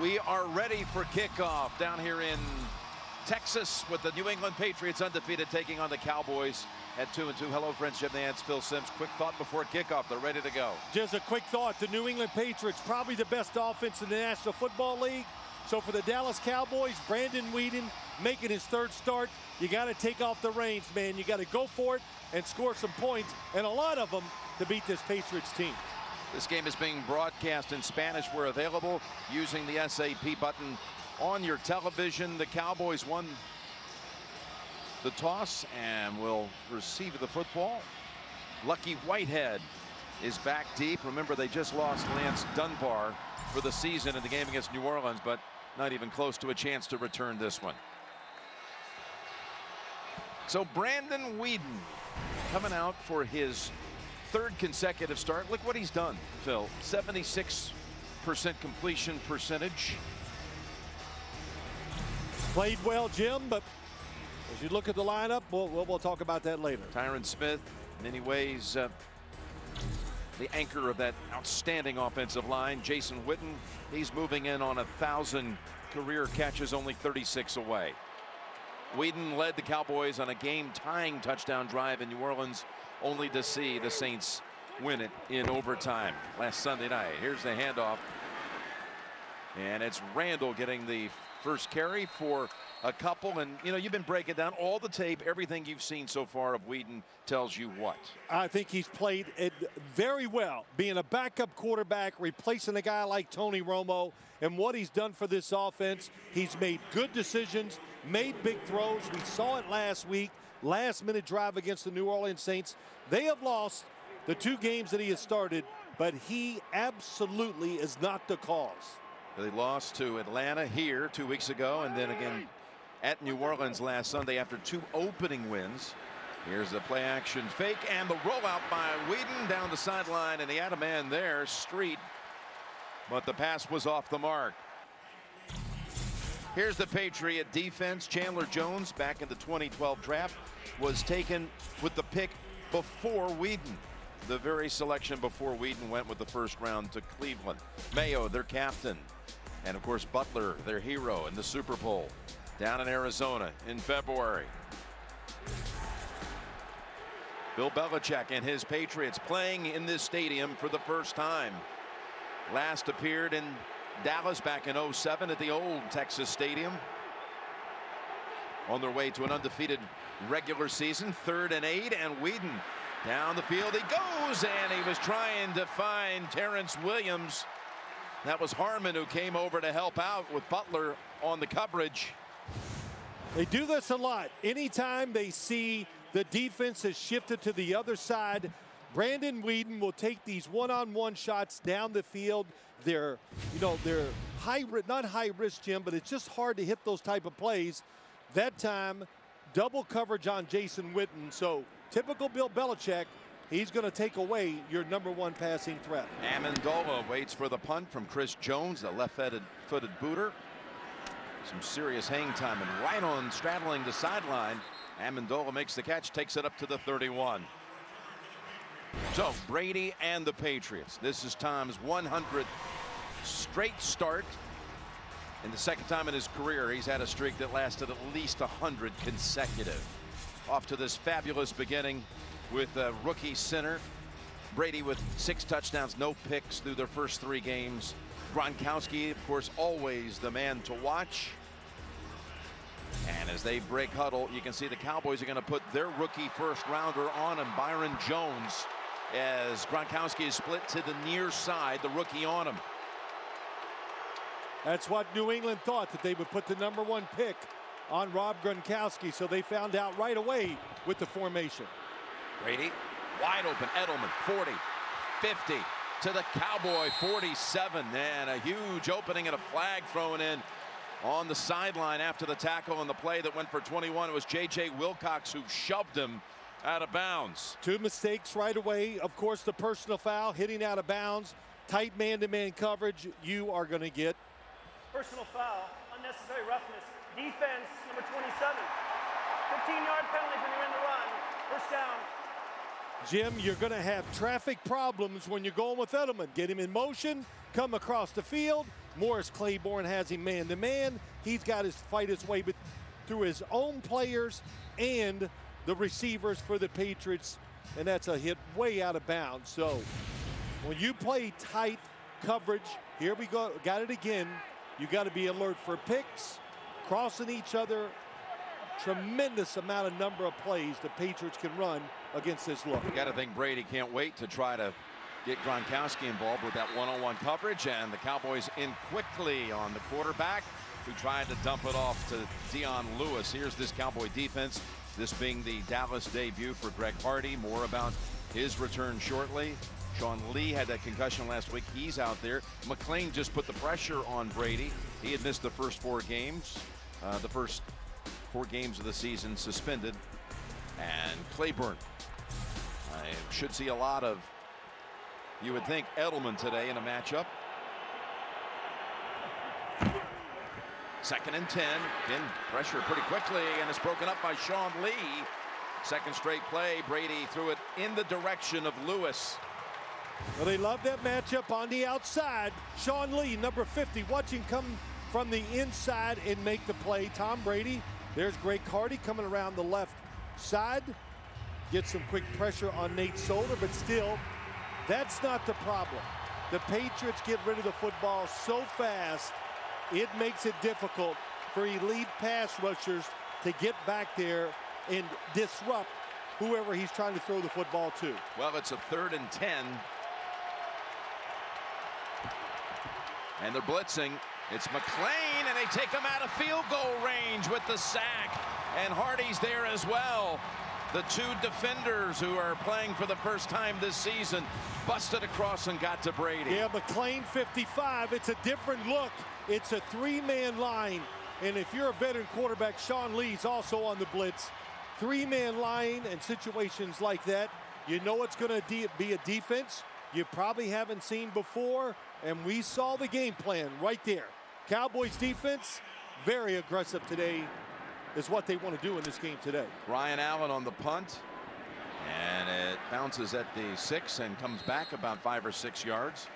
We are ready for kickoff down here in Texas with the New England Patriots undefeated taking on the Cowboys at 2-2. Hello, friends. Jim Nance, Phil Simms. Quick thought before kickoff. They're ready to go. Just a quick thought. The New England Patriots, probably the best offense in the National Football League. So for the Dallas Cowboys, Brandon Weeden making his third start. You got to take off the reins, man. You got to go for it and score some points, and a lot of them, to beat this Patriots team. This game is being broadcast in Spanish. We're available using the SAP button on your television. The Cowboys won the toss and will receive the football. Lucky Whitehead is back deep. Remember, they just lost Lance Dunbar for the season in the game against New Orleans, but not even close to a chance to return this one. So Brandon Weeden coming out for his third consecutive start. Look what he's done, Phil. 76% completion percentage. Played well, Jim, but as you look at the lineup, we'll talk about that later. Tyron Smith, in many ways, the anchor of that outstanding offensive line. Jason Witten, he's moving in on 1,000 career catches, only 36 away. Weeden led the Cowboys on a game-tying touchdown drive in New Orleans, only to see the Saints win it in overtime last Sunday night. Here's the handoff. And it's Randall getting the first carry for a couple. And, you know, you've been breaking down all the tape. Everything you've seen so far of Weeden tells you what? I think he's played it very well, being a backup quarterback, replacing a guy like Tony Romo. And what he's done for this offense, he's made good decisions, made big throws. We saw it last week. Last-minute drive against the New Orleans Saints. They have lost the 2 games that he has started, but he absolutely is not the cause. They lost to Atlanta here 2 weeks ago, and then again at New Orleans last Sunday after 2 opening wins. Here's the play-action fake and the rollout by Weeden down the sideline, and he had a man there, Street, but the pass was off the mark. Here's the Patriot defense. Chandler Jones, back in the 2012 draft, was taken with the pick before Weeden. The very selection before Weeden went with the first round to Cleveland. Mayo, their captain. And of course Butler, their hero in the Super Bowl down in Arizona in February. Bill Belichick and his Patriots playing in this stadium for the first time. Last appeared in Dallas back in 07 at the old Texas Stadium. On their way to an undefeated regular season. 3rd and 8, and Weeden down the field he goes, and he was trying to find Terrence Williams. That was Harmon who came over to help out with Butler on the coverage. They do this a lot. Anytime they see the defense has shifted to the other side, Brandon Weeden will take these one-on-one shots down the field. They're high, not high risk, Jim, but it's just hard to hit those type of plays. That time, double coverage on Jason Witten. So typical Bill Belichick, he's going to take away your #1 passing threat. Amendola waits for the punt from Chris Jones, the left-footed booter. Some serious hang time, and right on straddling the sideline, Amendola makes the catch, takes it up to the 31. So Brady and the Patriots. This is Tom's 100th straight start. And the second time in his career he's had a streak that lasted at least 100 consecutive. Off to this fabulous beginning with a rookie center. Brady with 6 touchdowns, no picks through their first 3 games. Gronkowski, of course, always the man to watch. And as they break huddle, you can see the Cowboys are going to put their rookie first rounder on him, Byron Jones, as Gronkowski is split to the near side, the rookie on him. That's what New England thought, that they would put the #1 pick on Rob Gronkowski, so they found out right away with the formation. Brady wide open, Edelman 40, 50 to the Cowboy 47, and a huge opening and a flag thrown in on the sideline after the tackle on the play that went for 21. It was J.J. Wilcox who shoved him out of bounds. 2 mistakes right away. Of course, the personal foul, hitting out of bounds, tight man-to-man coverage. You are going to get personal foul, unnecessary roughness, defense, number 27. 15-yard penalty when you're in the run. First down. Jim, you're going to have traffic problems when you're going with Edelman. Get him in motion, come across the field, Morris Claiborne has him man to man. He's got to fight his way through his own players and the receivers for the Patriots, and that's a hit way out of bounds. So when you play tight coverage, here we go, got it again. You got to be alert for picks, crossing each other. Tremendous amount of number of plays the Patriots can run against this look. You got to think Brady can't wait to try to get Gronkowski involved with that one-on-one coverage, and the Cowboys in quickly on the quarterback, who tried to dump it off to Dion Lewis. Here's this Cowboy defense, this being the Dallas debut for Greg Hardy. More about his return shortly. Sean Lee had that concussion last week. He's out there. McClain just put the pressure on Brady. He had missed the first 4 games. The first 4 games of the season suspended. And Claiborne. I should see a lot of, you would think, Edelman today in a matchup. 2nd and 10. Again, pressure pretty quickly, and it's broken up by Sean Lee. Second straight play. Brady threw it in the direction of Lewis. Well, they love that matchup on the outside. Sean Lee, number 50, watch him come from the inside and make the play. Tom Brady, there's Greg Hardy coming around the left side. Get some quick pressure on Nate Solder, but still, that's not the problem. The Patriots get rid of the football so fast, it makes it difficult for elite pass rushers to get back there and disrupt whoever he's trying to throw the football to. Well, it's a 3rd and 10. And they're blitzing. It's McClain, and they take him out of field goal range with the sack. And Hardy's there as well. The 2 defenders who are playing for the first time this season busted across and got to Brady. Yeah, McClain 55. It's a different look. It's a 3-man line. And if you're a veteran quarterback, Sean Lee's also on the blitz. 3-man line and situations like that, you know it's going to be a defense you probably haven't seen before. And we saw the game plan right there. Cowboys defense, very aggressive today, is what they want to do in this game today. Ryan Allen on the punt, and it bounces at the 6 and comes back about 5 or 6 yards.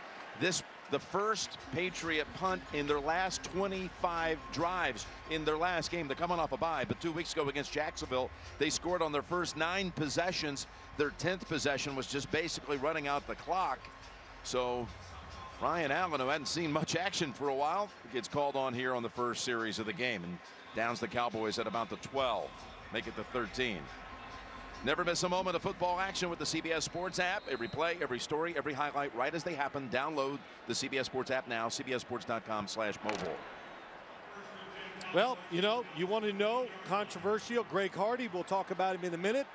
The first Patriot punt in their last 25 drives in their last game. They're coming off a bye, but 2 weeks ago against Jacksonville, they scored on their first 9 possessions. Their 10th possession was just basically running out the clock. So Ryan Allen, who hadn't seen much action for a while, gets called on here on the first series of the game and downs the Cowboys at about the 12. Make it the 13. Never miss a moment of football action with the CBS Sports app. Every play, every story, every highlight, right as they happen. Download the CBS Sports app now, cbssports.com/mobile. Well, you know, you want to know, controversial, Greg Hardy, we'll talk about him in a minute.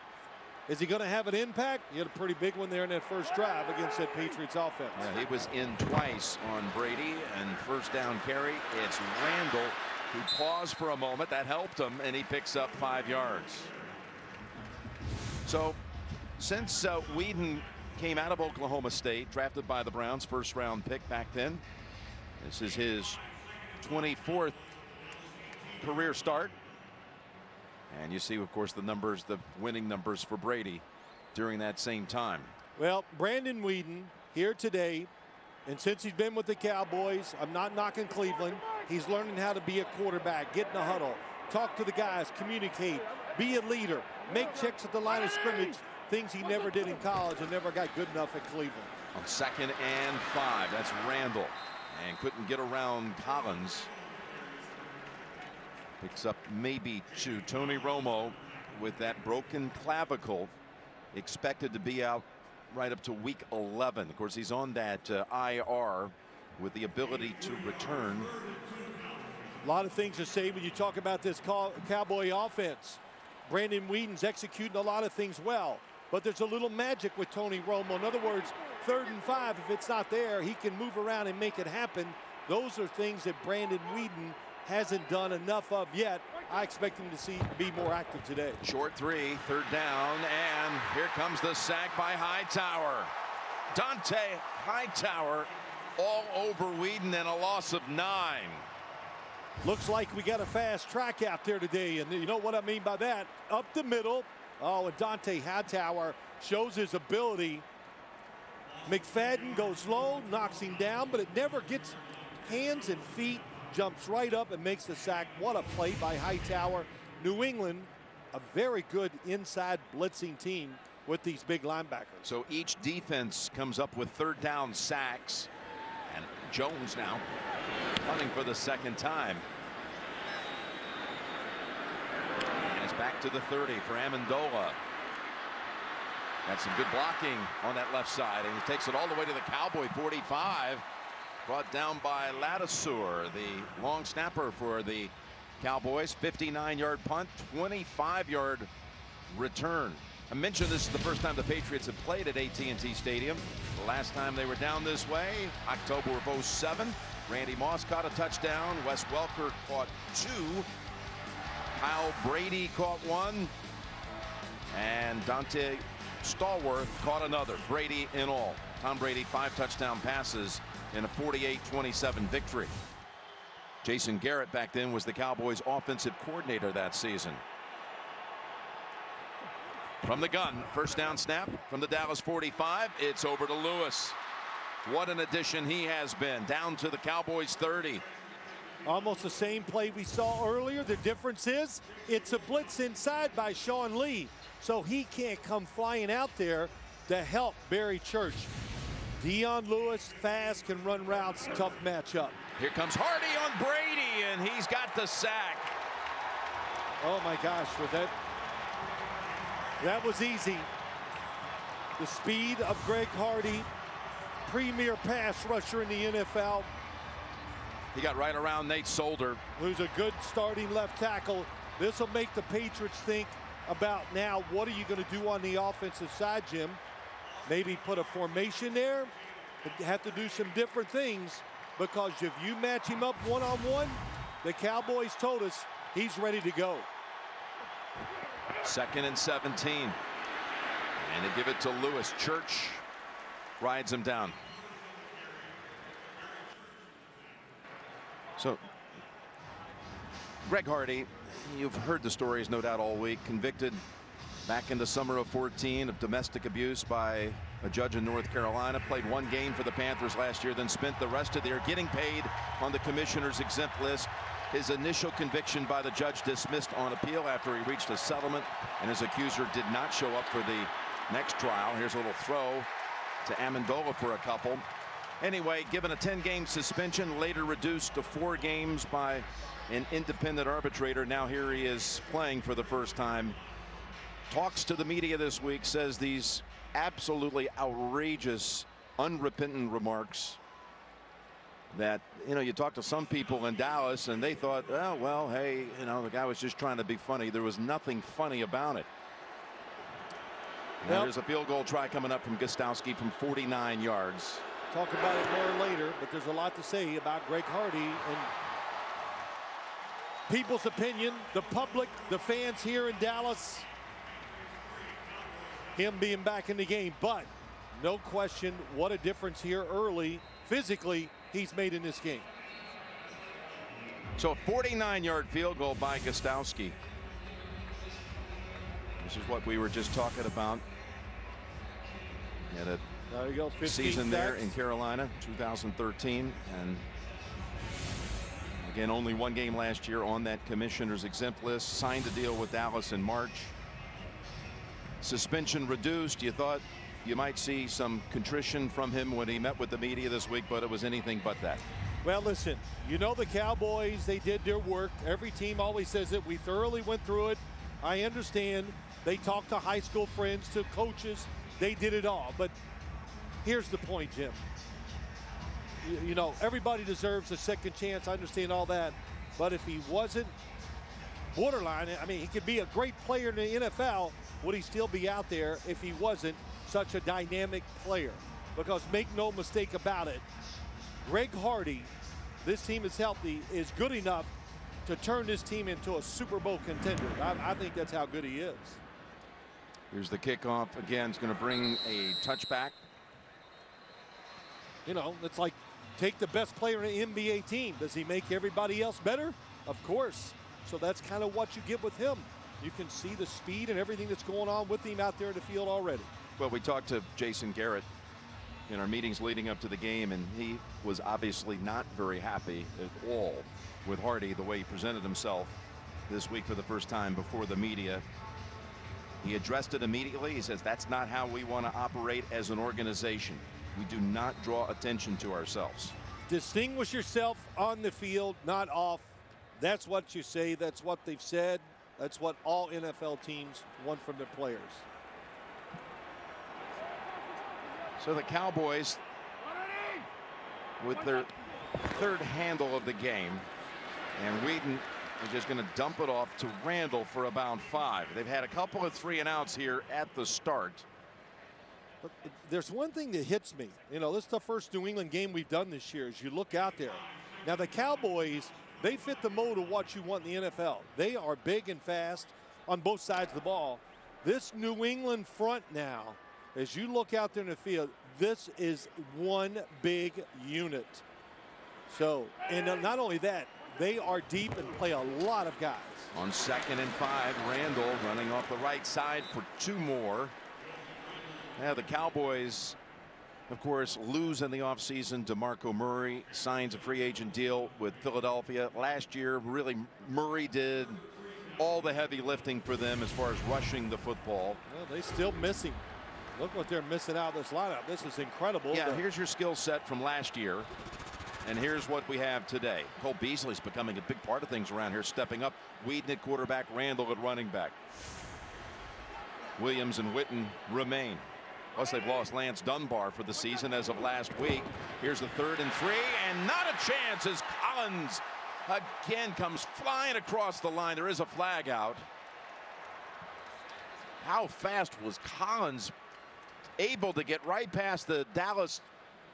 Is he going to have an impact? He had a pretty big one there in that first drive against that Patriots offense. Yeah, he was in twice on Brady, and first down carry. It's Randall who paused for a moment. That helped him, and he picks up 5 yards. So since Weeden came out of Oklahoma State, drafted by the Browns, first-round pick back then, this is his 24th career start. And you see, of course, the numbers, the winning numbers for Brady during that same time. Well, Brandon Weeden here today, and since he's been with the Cowboys, I'm not knocking Cleveland. He's learning how to be a quarterback, get in the huddle, talk to the guys, communicate, be a leader, make checks at the line of scrimmage, things he never did in college and never got good enough at Cleveland. On 2nd and 5, that's Randall, and couldn't get around Collins. Picks up maybe 2. Tony Romo with that broken clavicle, expected to be out right up to week 11. Of course, he's on that IR with the ability to return. A lot of things to say when you talk about this Cowboy offense. Brandon Weeden's executing a lot of things well, but there's a little magic with Tony Romo. In other words, 3rd and 5, if it's not there, he can move around and make it happen. Those are things that Brandon Weeden hasn't done enough of yet. I expect him to be more active today. Short 3, 3rd down, and here comes the sack by Hightower. Dante Hightower all over Weeden, and a loss of 9. Looks like we got a fast track out there today, and you know what I mean by that. Up the middle. Oh, and Dante Hightower shows his ability. McFadden goes low, knocks him down, but it never gets hands and feet, jumps right up and makes the sack. What a play by Hightower. New England, a very good inside blitzing team with these big linebackers. So each defense comes up with third down sacks. And Jones now punting for the second time. And it's back to the 30 for Amendola. Got some good blocking on that left side, and he takes it all the way to the Cowboy 45. Brought down by Ladouceur, the long snapper for the Cowboys. 59-yard punt, 25-yard return. I mentioned this is the first time the Patriots have played at AT&T Stadium. The last time they were down this way, October of '07. Randy Moss caught a touchdown. Wes Welker caught 2. Kyle Brady caught 1. And Dante Stallworth caught another. Brady in all. Tom Brady 5 touchdown passes in a 48-27 victory. Jason Garrett back then was the Cowboys offensive coordinator that season. From the gun, first down snap from the Dallas 45. It's over to Lewis. What an addition he has been. Down to the Cowboys 30. Almost the same play we saw earlier. The difference is it's a blitz inside by Sean Lee, so he can't come flying out there to help Barry Church. Dion Lewis, fast, can run routes, tough matchup. Here comes Hardy on Brady, and he's got the sack. Oh my gosh, that was easy. The speed of Greg Hardy, premier pass rusher in the NFL. He got right around Nate Solder, who's a good starting left tackle. This will make the Patriots think about now, what are you going to do on the offensive side, Jim? Maybe put a formation there, but you have to do some different things, because if you match him up one-on-one, the Cowboys told us he's ready to go. 2nd and 17. And they give it to Lewis. Church rides him down. So Greg Hardy, you've heard the stories no doubt all week. Convicted back in the summer of 14 of domestic abuse by a judge in North Carolina. Played 1 game for the Panthers last year, then spent the rest of the year getting paid on the commissioner's exempt list. His initial conviction by the judge dismissed on appeal after he reached a settlement, and his accuser did not show up for the next trial. Here's a little throw to Amendola for a couple. Anyway, given a 10-game suspension, later reduced to 4 games by an independent arbitrator. Now here he is playing for the first time. Talks to the media this week, says these absolutely outrageous, unrepentant remarks that, you know, you talk to some people in Dallas and they thought, oh, well, hey, you know, the guy was just trying to be funny. There was nothing funny about it. Now there's a field goal try coming up from Gostowski from 49 yards. Talk about it more later, but there's a lot to say about Greg Hardy and people's opinion, the public, the fans here in Dallas, him being back in the game. But no question, what a difference here early, physically, he's made in this game. So a 49-yard field goal by Gostowski. This is what we were just talking about. He had a there you go, season there in Carolina, 2013, and again, only 1 game last year on that commissioner's exempt list. Signed a deal with Dallas in March. Suspension reduced. You thought you might see some contrition from him when he met with the media this week, but it was anything but that. Well, listen, you know the Cowboys, they did their work. Every team always says it. We thoroughly went through it. I understand. They talked to high school friends, to coaches. They did it all. But here's the point, Jim. You know, everybody deserves a second chance. I understand all that. But if he wasn't borderline, I mean, he could be a great player in the NFL. Would he still be out there if he wasn't such a dynamic player? Because make no mistake about it, Greg Hardy, this team is healthy, is good enough to turn this team into a Super Bowl contender. I think that's how good he is. Here's the kickoff. Again, it's going to bring a touchback. You know, it's like take the best player in an NBA team. Does he make everybody else better? Of course. So that's kind of what you get with him. You can see the speed and everything that's going on with him out there in the field already. Well, we talked to Jason Garrett in our meetings leading up to the game, and he was obviously not very happy at all with Hardy, the way he presented himself this week for the first time before the media. He addressed it immediately. He says that's not how we want to operate as an organization. We do not draw attention to ourselves. Distinguish yourself on the field, not off. That's what you say. That's what they've said. That's what all NFL teams want from their players. So the Cowboys, with their third handle of the game, and Weeden is just going to dump it off to Randall for about 5. They've had a couple of 3-and-outs here at the start. But there's one thing that hits me. You know, this is the first New England game we've done this year. As you look out there, now the Cowboys, they fit the mold of what you want in the NFL. They are big and fast on both sides of the ball. This New England front now, as you look out there in the field, this is one big unit. So, and not only that, they are deep and play a lot of guys. On 2nd and 5, Randall running off the right side for 2 more. Now the Cowboys, of course, lose in the offseason. DeMarco Murray signs a free agent deal with Philadelphia. Last year, really, Murray did all the heavy lifting for them as far as rushing the football. Well, they still missing. Look what they're missing out of this lineup. This is incredible. Yeah, here's your skill set from last year. And here's what we have today. Cole Beasley's becoming a big part of things around here, stepping up. Weeden at quarterback, Randall at running back. Williams and Witten remain. Plus, they've lost Lance Dunbar for the season as of last week. Here's the 3rd and 3, and not a chance as Collins again comes flying across the line. There is a flag out. How fast was Collins able to get right past the Dallas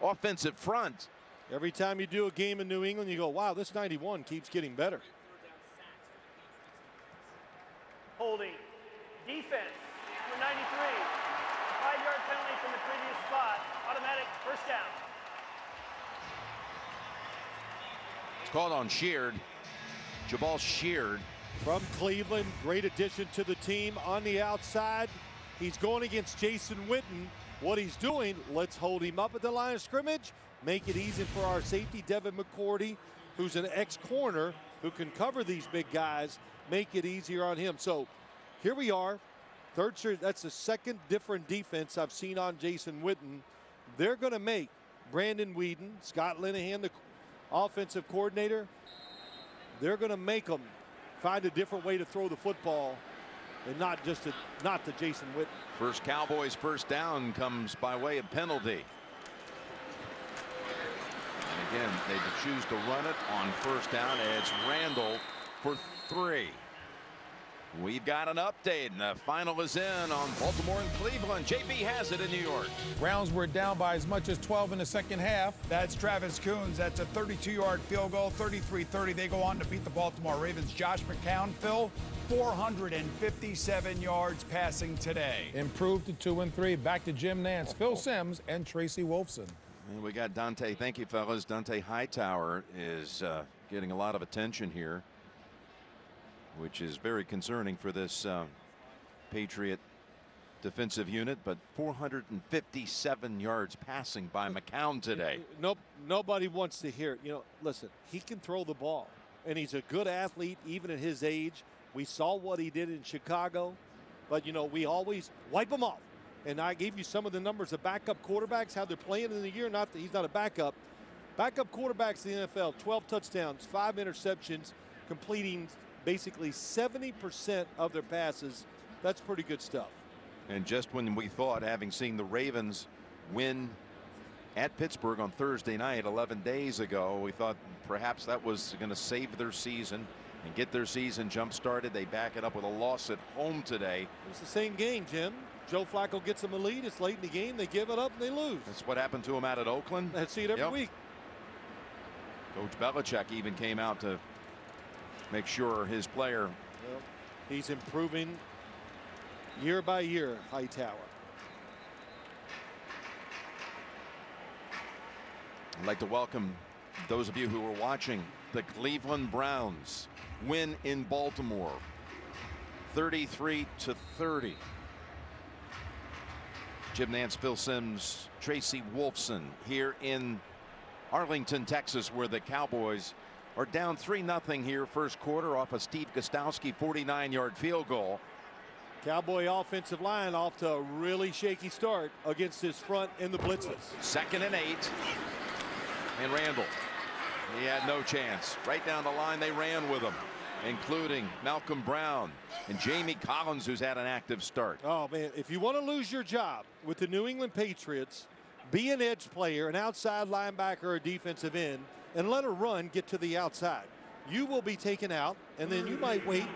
offensive front? Every time you do a game in New England, you go, wow, this 91 keeps getting better. Holding. Defense. Number 93. 5-yard penalty from the previous spot. Automatic first down. It's called on Sheard. Jabal Sheard. From Cleveland, great addition to the team on the outside. He's going against Jason Witten. What he's doing, let's hold him up at the line of scrimmage. Make it easy for our safety, Devin McCourty, who's an ex-corner who can cover these big guys. Make it easier on him. So here we are. That's the second different defense I've seen on Jason Witten. They're going to make Brandon Weeden, Scott Linehan, the offensive coordinator, they're going to make them find a different way to throw the football and not just not to Jason Witten. First Cowboys first down comes by way of penalty. And again, they choose to run it on first down. It's Randall for 3. We've got an update, and the final is in on Baltimore and Cleveland. JB has it in New York. Browns were down by as much as 12 in the second half. That's Travis Coons. That's a 32-yard field goal, 33-30. They go on to beat the Baltimore Ravens. Josh McCown, Phil, 457 yards passing today. Improved to 2-3. Back to Jim Nance, Phil Simms, and Tracy Wolfson. And we got Dante. Thank you, fellas. Dante Hightower is getting a lot of attention here, which is very concerning for this Patriot defensive unit. But 457 yards passing by McCown today. Nope, nobody wants to hear it. You know, listen, he can throw the ball, and he's a good athlete even at his age. We saw what he did in Chicago, but, you know, we always wipe him off. And I gave you some of the numbers of backup quarterbacks, how they're playing in the year. Not that he's not a backup. Backup quarterbacks in the NFL, 12 touchdowns, 5 interceptions, completing basically 70% of their passes. That's pretty good stuff. And just when we thought, having seen the Ravens win at Pittsburgh on Thursday night 11 days ago, we thought perhaps that was going to save their season and get their season jump started. They back it up with a loss at home today. It's the same game, Jim. Joe Flacco gets them a lead. It's late in the game. They give it up and they lose. That's what happened to him out at Oakland. I see it every week. Coach Belichick even came out to make sure his player. Well, he's improving year by year, Hightower. I'd like to welcome those of you who are watching. The Cleveland Browns win in Baltimore 33-30. Jim Nance, Phil Simms, Tracy Wolfson here in Arlington, Texas, where the Cowboys are down 3-0 here first quarter off a Steve Gostowski 49-yard field goal. Cowboy offensive line off to a really shaky start against his front in the blitzes. 2nd and 8. And Randall, he had no chance. Right down the line they ran with him, including Malcolm Brown and Jamie Collins, who's had an active start. Oh man, if you want to lose your job with the New England Patriots, be an edge player, an outside linebacker or defensive end, and let a run get to the outside. You will be taken out, and then you might wait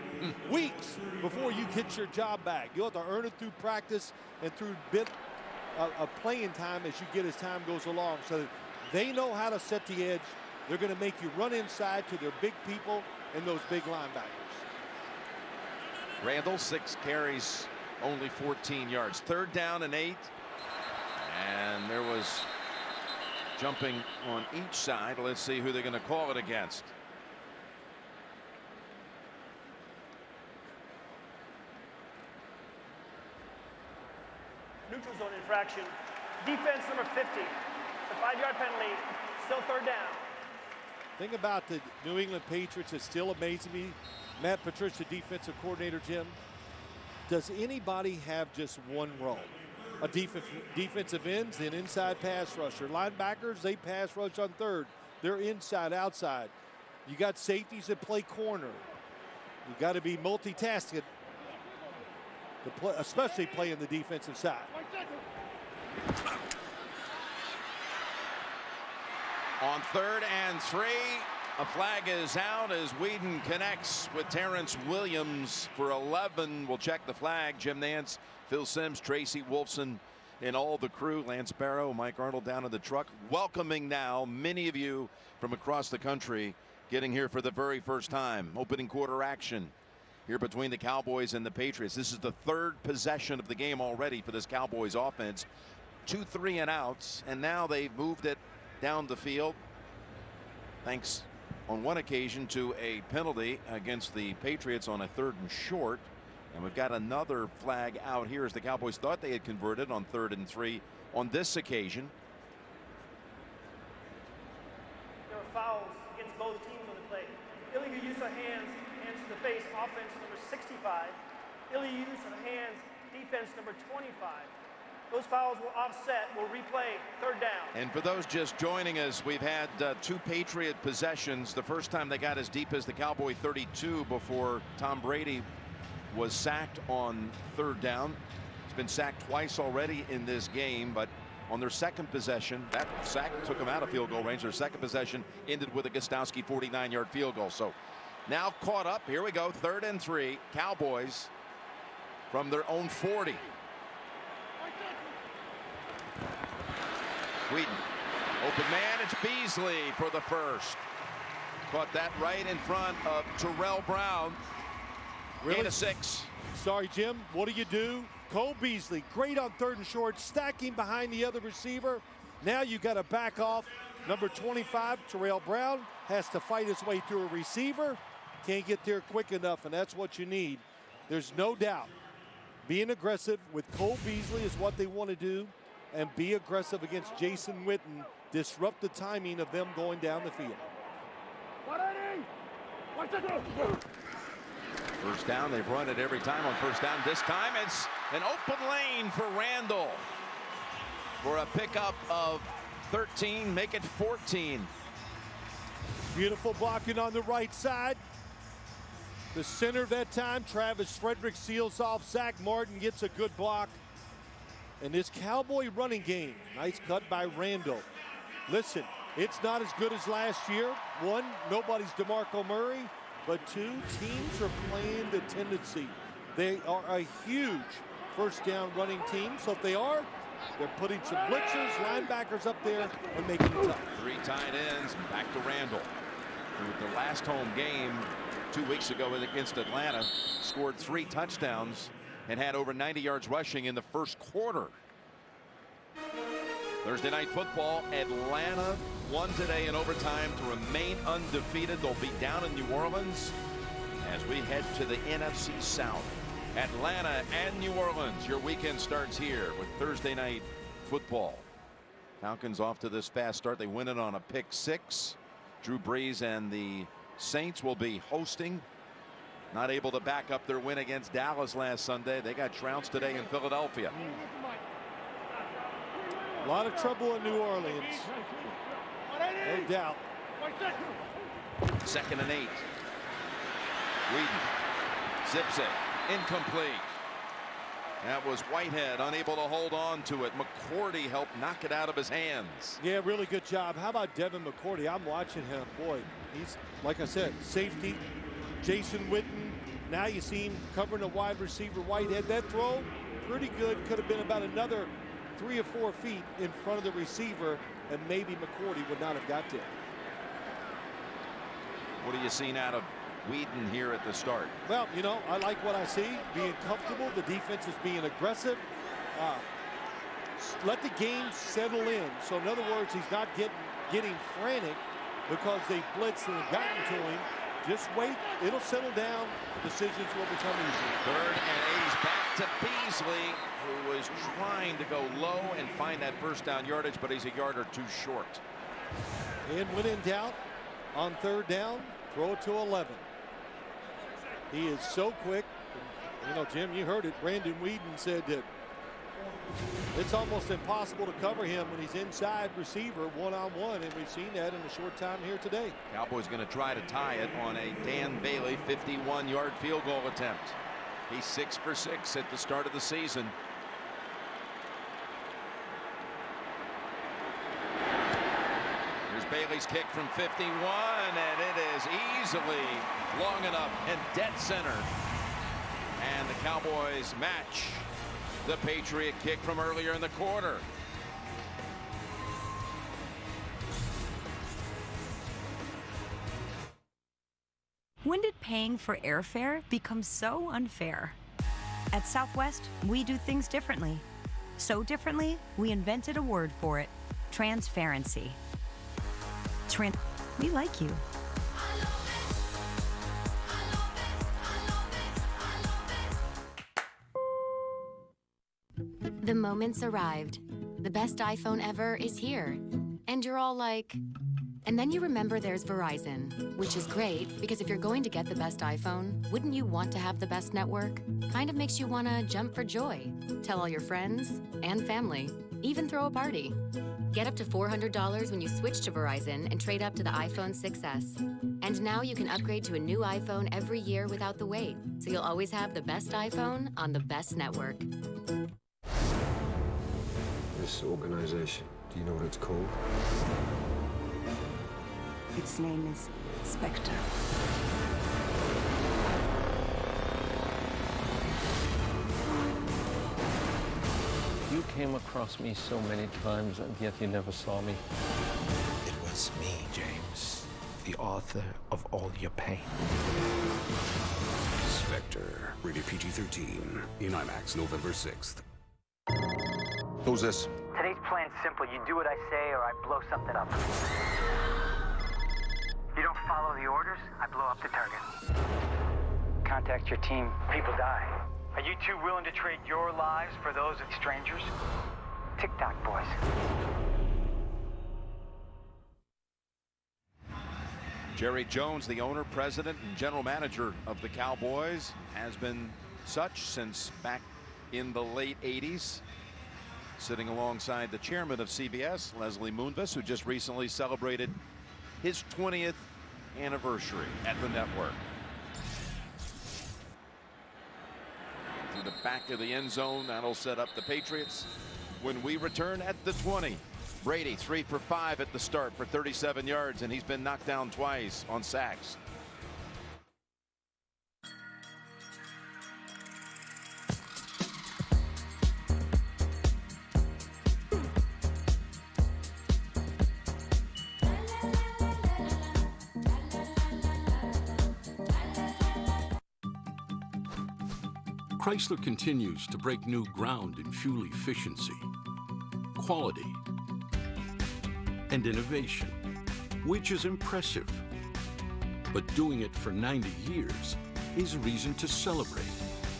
weeks before you get your job back. You'll have to earn it through practice and through bit of playing time as you get as time goes along. So they know how to set the edge. They're going to make you run inside to their big people and those big linebackers. Randall, 6 carries, only 14 yards. 3rd down and 8. And there was jumping on each side. Let's see who they're going to call it against. Neutral zone infraction. Defense number 50. It's a 5-yard penalty. Still 3rd down. Thing about the New England Patriots that still amazes me, Matt Patricia, defensive coordinator, Jim, does anybody have just one role? A defensive ends, then inside pass rusher. Linebackers, they pass rush on 3rd. They're inside, outside. You got safeties that play corner. You got to be multitasking, especially playing the defensive side. On 3rd and 3, a flag is out as Weeden connects with Terrence Williams for 11. We'll check the flag. Jim Nance, Phil Simms, Tracy Wolfson, and all the crew. Lance Barrow, Mike Arnold down in the truck. Welcoming now many of you from across the country getting here for the very first time. Opening quarter action here between the Cowboys and the Patriots. This is the 3rd possession of the game already for this Cowboys offense. 2 3-and-outs, and now they've moved it down the field, thanks on one occasion to a penalty against the Patriots on a 3rd and short. And we've got another flag out here as the Cowboys thought they had converted on 3rd and 3 on this occasion. There were fouls against both teams on the play. Illegal use of hands to the face, offense number 65. Illegal use of hands, defense number 25. Those fouls will offset, will replay 3rd down. And for those just joining us, we've had 2 Patriot possessions. The first time they got as deep as the Cowboy 32 before Tom Brady was sacked on 3rd down. He's been sacked twice already in this game, but on their 2nd possession, that sack took them out of field goal range. Their 2nd possession ended with a Gostowski 49-yard field goal. So now caught up. Here we go. 3rd and 3. Cowboys from their own 40. Weeden, open man, it's Beasley for the first. Caught that right in front of Terrell Brown. Really? 6. Sorry, Jim. What do? Cole Beasley, great on 3rd and short, stacking behind the other receiver. Now you got to back off. Number 25, Terrell Brown, has to fight his way through a receiver. Can't get there quick enough, and that's what you need. There's no doubt. Being aggressive with Cole Beasley is what they want to do, and be aggressive against Jason Witten. Disrupt the timing of them going down the field. First down, they've run it every time on 1st down. This time it's an open lane for Randall for a pickup of 13, make it 14. Beautiful blocking on the right side. The center that time, Travis Frederick seals off. Zach Martin gets a good block. And this Cowboy running game, nice cut by Randall. Listen, it's not as good as last year. 1, nobody's DeMarco Murray. But 2, teams are playing the tendency. They are a huge 1st down running team. So if they are, they're putting some blitzers, linebackers up there and making it tough. 3 tight ends, back to Randall. Who the last home game 2 weeks ago against Atlanta scored 3 touchdowns and had over 90 yards rushing in the first quarter. Thursday night football, Atlanta won today in overtime to remain undefeated. They'll be down in New Orleans as we head to the NFC South. Atlanta and New Orleans. Your weekend starts here with Thursday night football. Falcons off to this fast start. They win it on a pick six. Drew Brees and the Saints will be hosting. Not able to back up their win against Dallas last Sunday. They got trounced today in Philadelphia. A lot of trouble in New Orleans. No doubt. 2nd and 8. Weeden zips it. Incomplete. That was Whitehead unable to hold on to it. McCourty helped knock it out of his hands. Yeah, really good job. How about Devin McCourty? I'm watching him. Boy, he's, like I said, safety. Jason Witten. Now you see him covering a wide receiver. Whitehead. That throw, pretty good. Could have been about another 3 or 4 feet in front of the receiver, and maybe McCourty would not have got there. What are you seeing out of Weeden here at the start? Well, you know, I like what I see. Being comfortable. The defense is being aggressive. Let the game settle in. So in other words, he's not getting frantic because they blitzed and have gotten to him. Just wait. It'll settle down. Decisions will become easier. 3rd and 8. He's back to Beasley, who was trying to go low and find that first down yardage, but he's a yard or two short. And when in doubt, on 3rd down, throw it to 11. He is so quick. You know, Jim, you heard it. Brandon Weeden said that it's almost impossible to cover him when he's inside receiver one-on-one, and we've seen that in a short time here today. Cowboys going to try to tie it on a Dan Bailey 51-yard field goal attempt. He's 6 for 6 at the start of the season. Here's Bailey's kick from 51, and it is easily long enough and dead center. And the Cowboys match the Patriot kick from earlier in the quarter. When did paying for airfare become so unfair? At Southwest, we do things differently. So differently, we invented a word for it: transparency. We like you. The moment's arrived. The best iPhone ever is here. And you're all like... And then you remember there's Verizon, which is great because if you're going to get the best iPhone, wouldn't you want to have the best network? Kind of makes you want to jump for joy. Tell all your friends and family. Even throw a party. Get up to $400 when you switch to Verizon and trade up to the iPhone 6S. And now you can upgrade to a new iPhone every year without the wait. So you'll always have the best iPhone on the best network. This organization, do you know what it's called? Its name is Spectre. You came across me so many times, and yet you never saw me. It was me, James, the author of all your pain. Spectre, rated PG-13, in IMAX November 6th. Who's this? Today's plan's simple. You do what I say or I blow something up. You don't follow the orders, I blow up the target. Contact your team, people die. Are you two willing to trade your lives for those of strangers? Tick-tock, boys. Jerry Jones, the owner, president, and general manager of the Cowboys, has been such since back in the late 80s. Sitting alongside the chairman of CBS, Leslie Moonves, who just recently celebrated his 20th anniversary at the network. To the back of the end zone, that'll set up the Patriots when we return at the 20. Brady 3 for 5 at the start for 37 yards, and he's been knocked down twice on sacks. Chrysler continues to break new ground in fuel efficiency, quality, and innovation, which is impressive. But doing it for 90 years is reason to celebrate.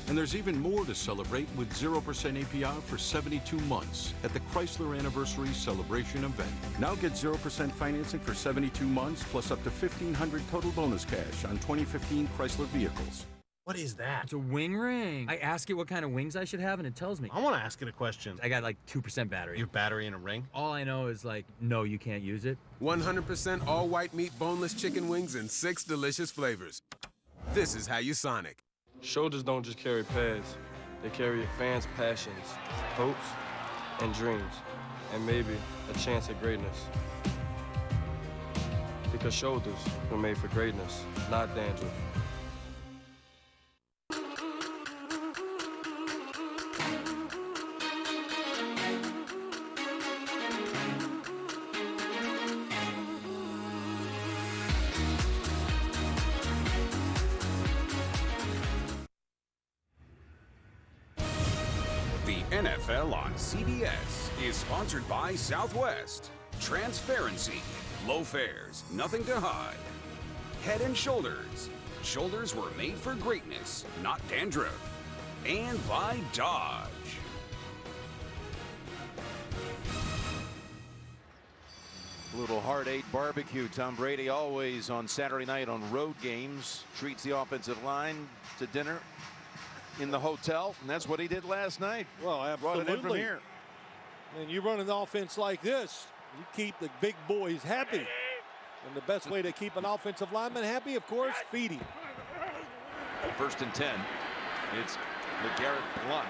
And there's even more to celebrate with 0% APR for 72 months at the Chrysler Anniversary Celebration event. Now get 0% financing for 72 months plus up to $1,500 total bonus cash on 2015 Chrysler vehicles. What is that? It's a wing ring. I ask it what kind of wings I should have, and it tells me. I want to ask it a question. I got like 2% battery. You have battery in a ring? All I know is like, no, you can't use it. 100% all-white meat boneless chicken wings in 6 delicious flavors. This is how you Sonic. Shoulders don't just carry pads. They carry a fan's passions, hopes, and dreams, and maybe a chance at greatness. Because shoulders were made for greatness, not dandruff. NFL on CBS is sponsored by Southwest. Transparency, low fares, nothing to hide. Head and Shoulders. Shoulders were made for greatness, not dandruff. And by Dodge. Little Heart 8 barbecue. Tom Brady always on Saturday night on road games treats the offensive line to dinner in the hotel, and that's what he did last night. Well, absolutely. Brought it in from here. And you run an offense like this, you keep the big boys happy. And the best way to keep an offensive lineman happy, of course, feeding. 1st and 10. It's LeGarrette Blount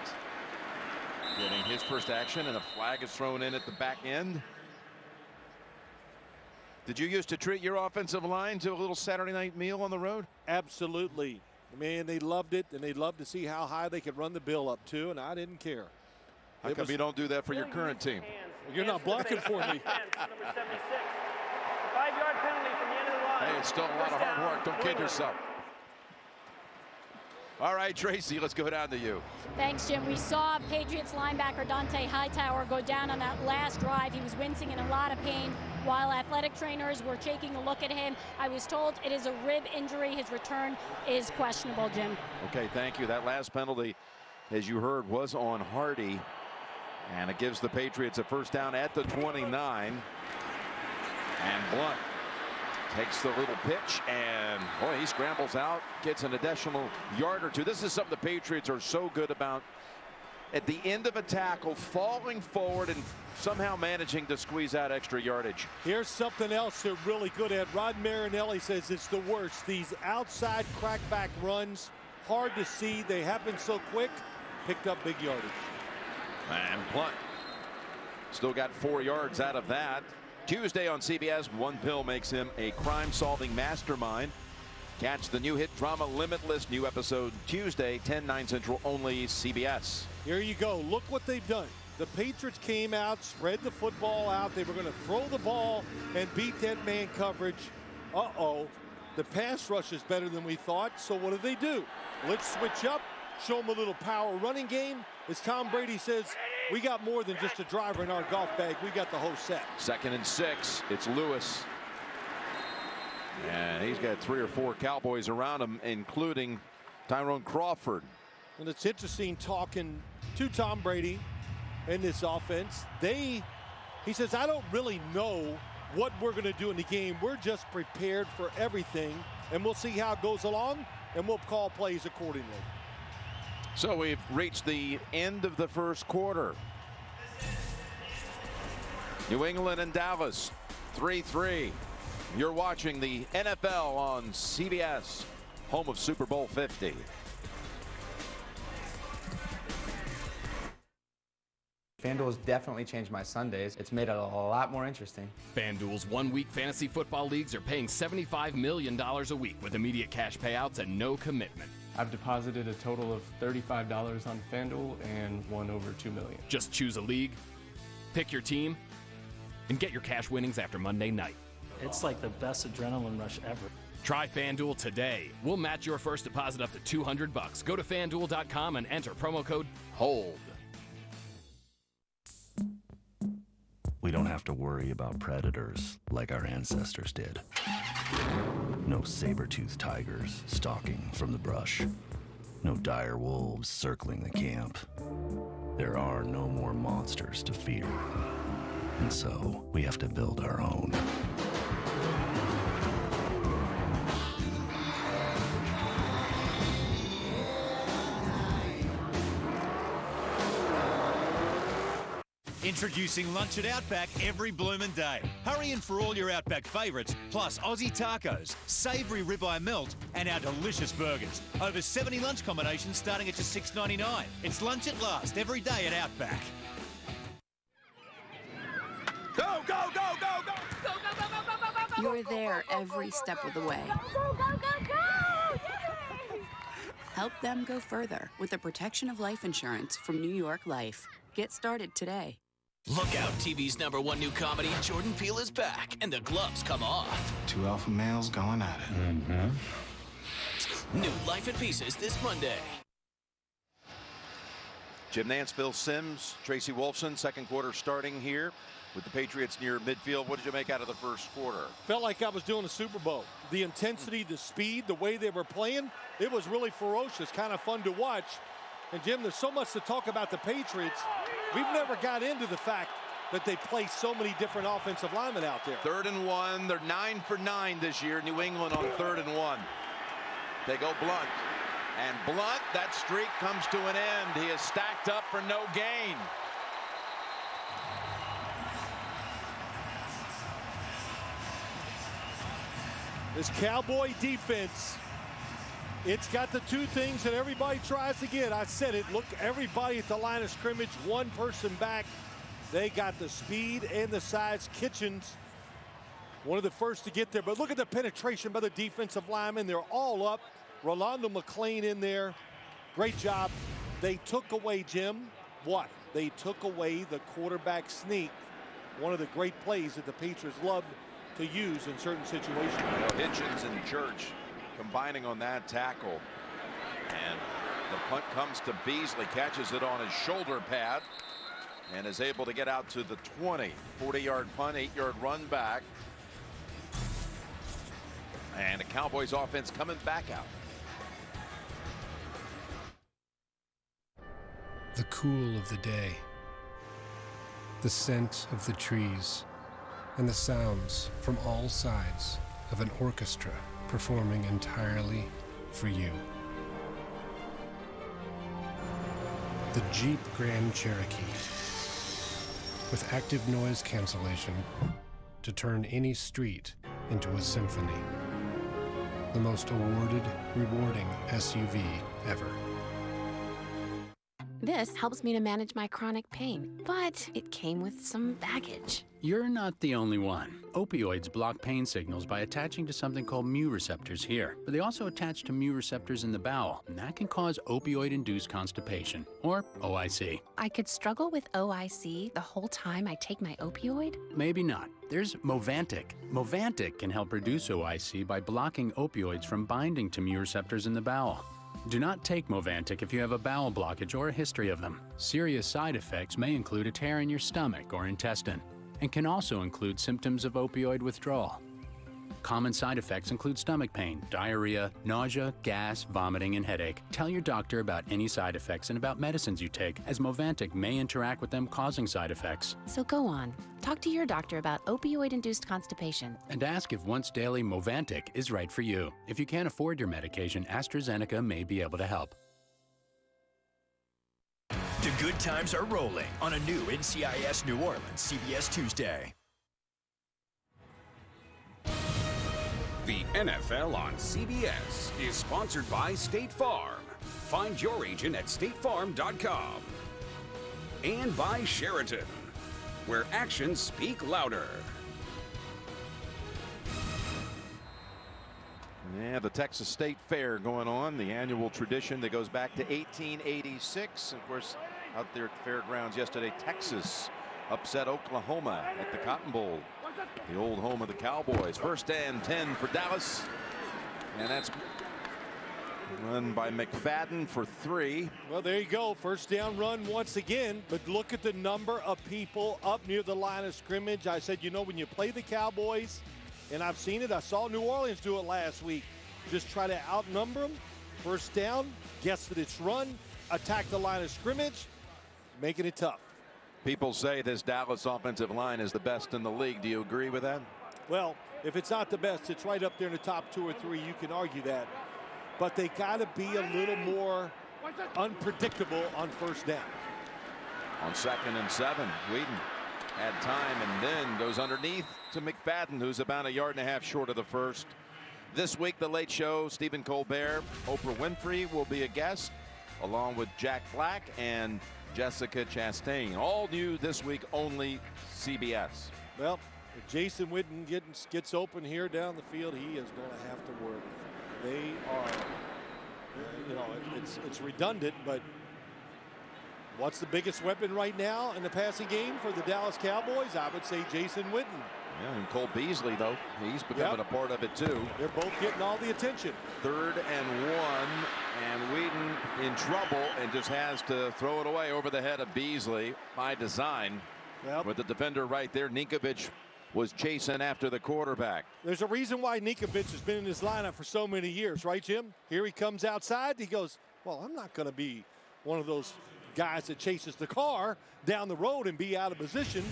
getting his first action, and a flag is thrown in at the back end. Did you used to treat your offensive line to a little Saturday night meal on the road? Absolutely. Man, they loved it, and they loved to see how high they could run the bill up to, and I didn't care. How come you don't do that for your current team? You're not blocking for me. Number 76. 5-yard penalty from the end of the line. Hey, it's still a lot of hard work. Don't kid yourself. All right, Tracy, let's go down to you. Thanks, Jim. We saw Patriots linebacker Dante Hightower go down on that last drive. He was wincing in a lot of pain while athletic trainers were taking a look at him. I was told it is a rib injury. His return is questionable, Jim. Okay, thank you. That last penalty, as you heard, was on Hardy. And it gives the Patriots a first down at the 29. And Blount takes the little pitch, and boy, he scrambles out, gets an additional yard or two. This is something the Patriots are so good about. At the end of a tackle, falling forward and somehow managing to squeeze out extra yardage. Here's something else they're really good at. Rod Marinelli says it's the worst. These outside crackback runs, hard to see. They happen so quick, picked up big yardage. And Blount still got 4 yards out of that. Tuesday on CBS, one pill makes him a crime-solving mastermind. Catch the new hit drama Limitless, new episode Tuesday, 10/9 Central, only CBS. Here you go. Look what they've done. The Patriots came out, spread the football out. They were going to throw the ball and beat that man coverage. Uh-oh. The pass rush is better than we thought, so what do? Let's switch up, show them a little power running game. As Tom Brady says, we got more than just a driver in our golf bag. We got the whole set. 2nd and 6. It's Lewis. And he's got 3 or 4 Cowboys around him, including Tyrone Crawford. And it's interesting talking to Tom Brady in this offense. He says, I don't really know what we're going to do in the game. We're just prepared for everything, and we'll see how it goes along, and we'll call plays accordingly. So we've reached the end of the first quarter. New England and Dallas, 3-3. You're watching the NFL on CBS, home of Super Bowl 50. FanDuel has definitely changed my Sundays. It's made it a lot more interesting. FanDuel's one-week fantasy football leagues are paying $75 million a week with immediate cash payouts and no commitment. I've deposited a total of $35 on FanDuel and won over $2 million. Just choose a league, pick your team, and get your cash winnings after Monday night. It's like the best adrenaline rush ever. Try FanDuel today. We'll match your first deposit up to $200. Go to FanDuel.com and enter promo code HOLD. We don't have to worry about predators like our ancestors did. No saber-toothed tigers stalking from the brush. No dire wolves circling the camp. There are no more monsters to fear. And so, we have to build our own. Introducing lunch at Outback every bloomin' day. Hurry in for all your Outback favourites, plus Aussie tacos, savoury ribeye melt, and our delicious burgers. Over 70 lunch combinations starting at just $6.99. It's lunch at last every day at Outback. Go, go, go, go, go! You're there every step of the way. Go, go, go, go! Help them go further with the protection of life insurance from New York Life. Get started today. Look out, TV's #1 new comedy, Jordan Peele is back, and the gloves come off. Two alpha males going at it. New Life in Pieces this Monday. Jim Nance, Phil Simms, Tracy Wolfson, second quarter starting here with the Patriots near midfield. What did you make out of the first quarter? Felt like I was doing a Super Bowl. The intensity, the speed, the way they were playing, it was really ferocious, kind of fun to watch. And Jim, there's so much to talk about the Patriots. We've never got into the fact that they play so many different offensive linemen out there. 3rd and 1. They're 9 for 9 this year. New England on 3rd and 1. They go Blunt. And Blunt, that streak comes to an end. He is stacked up for no gain. This Cowboy defense, it's got the two things that everybody tries to get. I said it. Look, everybody at the line of scrimmage, one person back. They got the speed and the size. Kitchens, one of the first to get there. But look at the penetration by the defensive linemen. They're all up. Rolando McClain in there. Great job. They took away, Jim, what? They took away the quarterback sneak. One of the great plays that the Patriots love to use in certain situations. Hitchens and Church combining on that tackle. And the punt comes to Beasley, catches it on his shoulder pad and is able to get out to the 20. 40-yard punt, 8-yard run back. And the Cowboys offense coming back out. The cool of the day, the scent of the trees, and the sounds from all sides of an orchestra performing entirely for you. The Jeep Grand Cherokee, with active noise cancellation to turn any street into a symphony. The most awarded, rewarding SUV ever. This helps me to manage my chronic pain, but it came with some baggage. You're not the only one. Opioids block pain signals by attaching to something called mu receptors here, but they also attach to mu receptors in the bowel, and that can cause opioid-induced constipation, or OIC. I could struggle with OIC the whole time I take my opioid? Maybe not. There's Movantik. Movantik can help reduce OIC by blocking opioids from binding to mu receptors in the bowel. Do not take Movantik if you have a bowel blockage or a history of them. Serious side effects may include a tear in your stomach or intestine, and can also include symptoms of opioid withdrawal. Common side effects include stomach pain, diarrhea, nausea, gas, vomiting, and headache. Tell your doctor about any side effects and about medicines you take, as Movantik may interact with them, causing side effects. So go on. Talk to your doctor about opioid-induced constipation. And ask if once daily Movantik is right for you. If you can't afford your medication, AstraZeneca may be able to help. The good times are rolling on a new NCIS New Orleans CBS Tuesday. The NFL on CBS is sponsored by State Farm. Find your agent at statefarm.com. And by Sheraton, where actions speak louder. Yeah, the Texas State Fair going on, the annual tradition that goes back to 1886. Of course, out there at the fairgrounds yesterday, Texas upset Oklahoma at the Cotton Bowl, the old home of the Cowboys. 1st and 10 for Dallas, and that's run by McFadden for 3. Well, there you go. First down run once again, but look at the number of people up near the line of scrimmage. I said, you know, when you play the Cowboys, and I've seen it, I saw New Orleans do it last week, just try to outnumber them. First down, guess that it's run, attack the line of scrimmage, making it tough. People say this Dallas offensive line is the best in the league. Do you agree with that? Well, if it's not the best, it's right up there in the top 2 or 3. You can argue that. But they got to be a little more unpredictable on first down. On 2nd and 7, Weeden had time and then goes underneath to McFadden, who's about 1.5 yards short of the first. This week, The Late Show, Stephen Colbert, Oprah Winfrey will be a guest, along with Jack Black and Jessica Chastain. All new this week, only CBS. Well, if Jason Witten gets open here down the field, he is going to have to work. They are, you know, it's redundant, but what's the biggest weapon right now in the passing game for the Dallas Cowboys? I would say Jason Witten. Yeah, and Cole Beasley, though, he's becoming a part of it, too. They're both getting all the attention. 3rd and 1, and Weeden in trouble and just has to throw it away over the head of Beasley by design. Yep. With the defender right there, Ninkovich was chasing after the quarterback. There's a reason why Ninkovich has been in this lineup for so many years, right, Jim? Here he comes outside. He goes, well, I'm not going to be one of those guys that chases the car down the road and be out of position.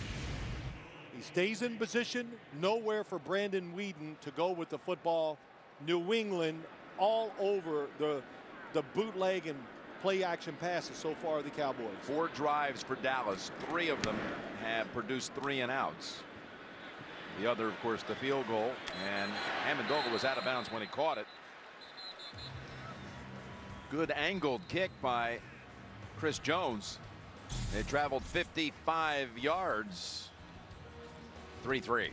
He stays in position. Nowhere for Brandon Weeden to go with the football. New England all over the bootleg and play action passes so far of the Cowboys. 4 drives for Dallas. 3 of them have produced 3 and outs. The other, of course, the field goal, and Amendola was out of bounds when he caught it. Good angled kick by Chris Jones. It traveled 55 yards. 3-3.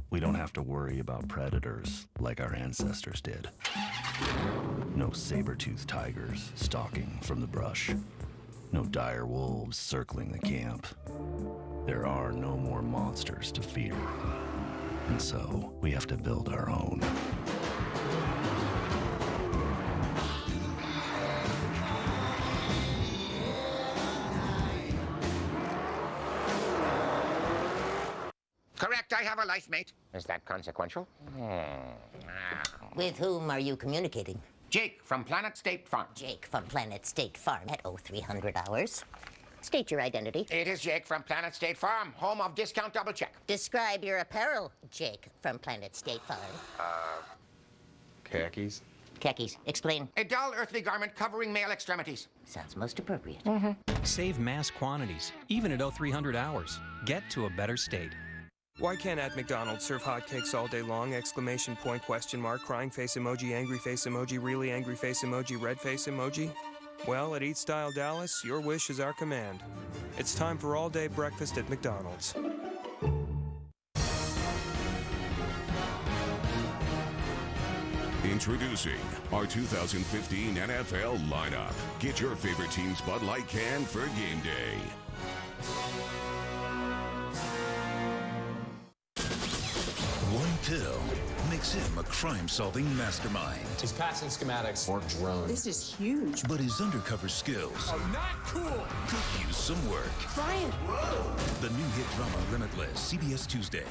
We don't have to worry about predators like our ancestors did. No saber-toothed tigers stalking from the brush. No dire wolves circling the camp. There are no more monsters to fear. And so we have to build our own. Correct, I have a life mate. Is that consequential? With whom are you communicating? Jake from Planet State Farm. Jake from Planet State Farm at 0300 hours. State your identity. It is Jake from Planet State Farm, home of Discount Double Check. Describe your apparel, Jake from Planet State Farm. Khakis. Khakis. Explain. A dull earthly garment covering male extremities. Sounds most appropriate. Save mass quantities, even at 0300 hours. Get to a better state. Why can't at McDonald's serve hotcakes all day long? Exclamation point, question mark, crying face emoji, angry face emoji, really angry face emoji, red face emoji? Well, at Eat Style Dallas, your wish is our command. It's time for all-day breakfast at McDonald's. Introducing our 2015 NFL lineup. Get your favorite team's Bud Light can for game day. One pill makes him a crime-solving mastermind. His passing schematics or drones. This is huge. But his undercover skills are not cool. could use some work. Brian. The new hit drama Limitless, CBS Tuesday.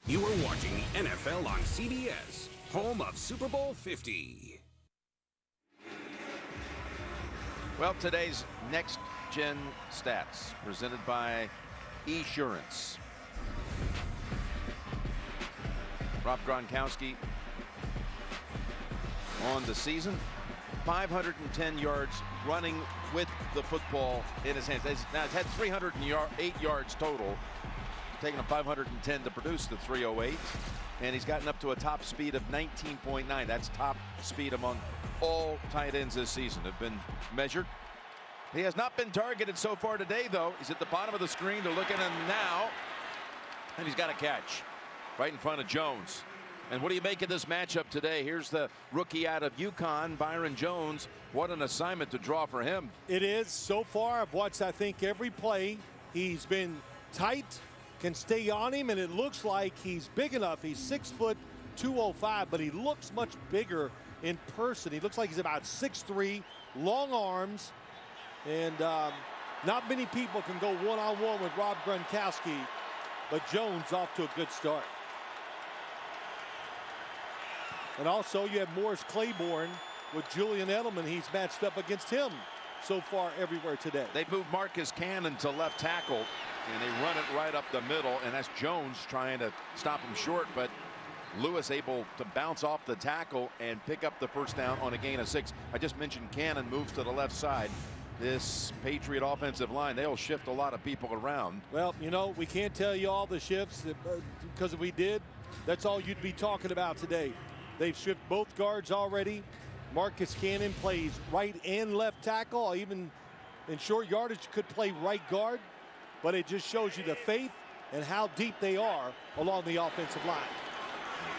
You are watching the NFL on CBS, home of Super Bowl 50. Well, today's Next Gen Stats presented by Esurance. Rob Gronkowski on the season, 510 yards running with the football in his hands. Now it's had 308 yards total, taking him 510 to produce the 308, and he's gotten up to a top speed of 19.9. That's top speed among all tight ends this season have been measured. He has not been targeted so far today, though. He's at the bottom of the screen. They're looking at him now, and he's got a catch right in front of Jones. And what do you make of this matchup today? Here's the rookie out of UConn, Byron Jones. What an assignment to draw for him. It is. So far, I've watched, I think, every play. He's been tight, can stay on him, and it looks like he's big enough. He's 6 foot 205, but he looks much bigger in person. He looks like he's about 6'3", long arms, and not many people can go one-on-one with Rob Gronkowski, but Jones off to a good start. And also you have Morris Claiborne with Julian Edelman. He's matched up against him so far everywhere today. They moved Marcus Cannon to left tackle, and they run it right up the middle, and that's Jones trying to stop him short, but Lewis able to bounce off the tackle and pick up the first down on a gain of 6. I just mentioned Cannon moves to the left side. This Patriot offensive line, they'll shift a lot of people around. Well, you know, we can't tell you all the shifts because if we did, that's all you'd be talking about today. They've shifted both guards already. Marcus Cannon plays right and left tackle. Even in short yardage could play right guard, but it just shows you the faith and how deep they are along the offensive line.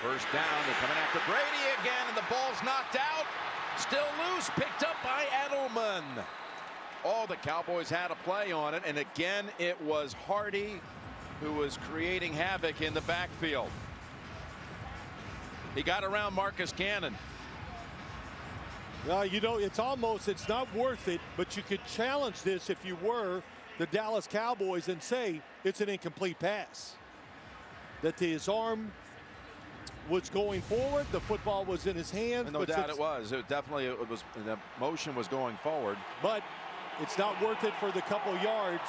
First down, they're coming after Brady again, and the ball's knocked out. Still loose, picked up by Edelman. Oh, the Cowboys had a play on it, and again it was Hardy who was creating havoc in the backfield. He got around Marcus Cannon. Well, you know, it's not worth it, but you could challenge this if you were the Dallas Cowboys and say it's an incomplete pass. That his arm was going forward, the football was in his hand. And no doubt it was. It definitely was. The motion was going forward. But it's not worth it for the couple yards.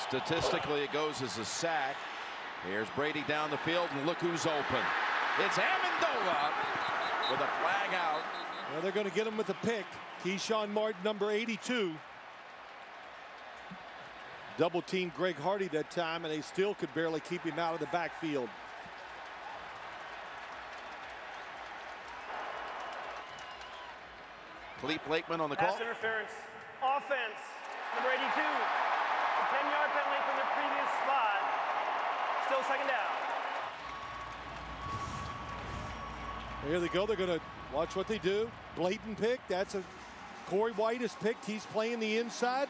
Statistically, it goes as a sack. Here's Brady down the field, and look who's open. It's Amendola with a flag out. Well, they're going to get him with a pick. Keyshawn Martin, number 82. Double team Greg Hardy that time, and they still could barely keep him out of the backfield. Philippe Lakeman on the call. Pass interference. Offense. Number 82. A 10-yard penalty from the previous spot. Still second down. Here they go. They're going to watch what they do. Blatant pick. That's a Corey White is picked. He's playing the inside.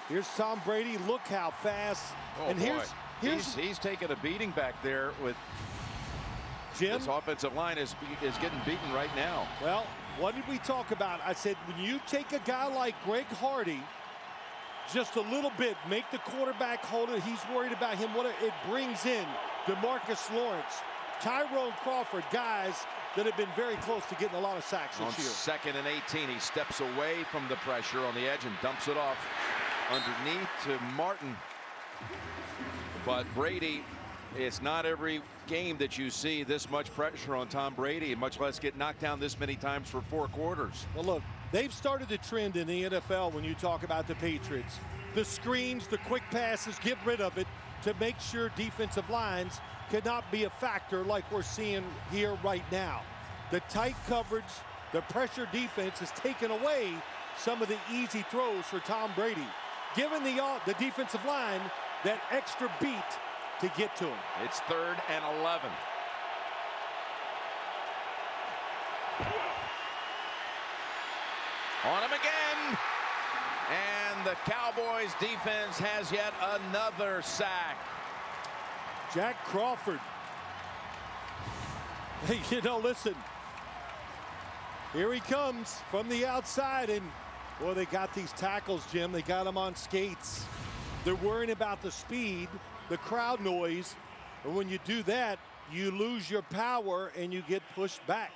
Here's Tom Brady. Look how fast. Oh, and boy. He's taking a beating back there with Jim. This offensive line is getting beaten right now. Well, what did we talk about? I said when you take a guy like Greg Hardy just a little bit, make the quarterback hold it. He's worried about him. What it brings in DeMarcus Lawrence, Tyrone Crawford, guys that have been very close to getting a lot of sacks this year. 2nd and 18, he steps away from the pressure on the edge and dumps it off underneath to Martin. But Brady, it's not every game that you see this much pressure on Tom Brady, and much less get knocked down this many times for 4 quarters. Well, look, they've started a trend in the NFL when you talk about the Patriots. The screens, the quick passes, get rid of it to make sure defensive lines cannot be a factor like we're seeing here right now. The tight coverage, the pressure defense has taken away some of the easy throws for Tom Brady, giving the defensive line that extra beat to get to him. It's 3rd and 11. On him again. And the Cowboys defense has yet another sack. Jack Crawford. Hey, you know, listen. Here he comes from the outside, and boy, they got these tackles, Jim. They got them on skates. They're worrying about the speed, the crowd noise, and when you do that, you lose your power and you get pushed back.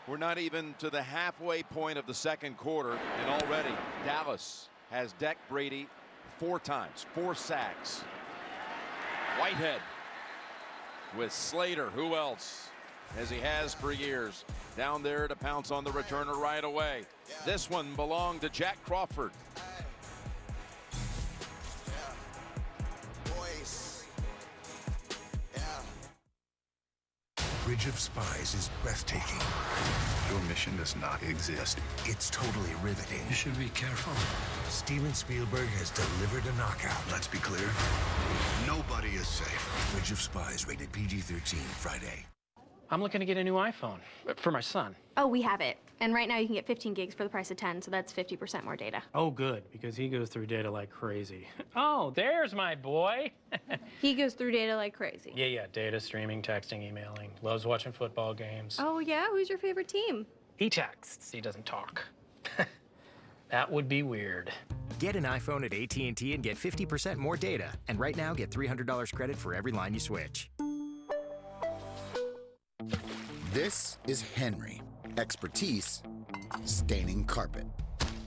We're not even to the halfway point of the 2nd quarter, and already Dallas has decked Brady 4 times, 4 sacks. Whitehead with Slater, who else, as he has for years, down there to pounce on the returner right away. This one belonged to Jack Crawford. Bridge of Spies is breathtaking. Your mission does not exist. It's totally riveting. You should be careful. Steven Spielberg has delivered a knockout. Let's be clear. Nobody is safe. Bridge of Spies, rated PG-13, Friday. I'm looking to get a new iPhone for my son. Oh, we have it. And right now you can get 15 gigs for the price of 10, so that's 50% more data. Oh, good, because he goes through data like crazy. Oh, there's my boy. He goes through data like crazy. Yeah, data, streaming, texting, emailing. Loves watching football games. Oh, yeah? Who's your favorite team? He texts, he doesn't talk. That would be weird. Get an iPhone at AT&T and get 50% more data. And right now, get $300 credit for every line you switch. This is Henry. Expertise, staining carpet.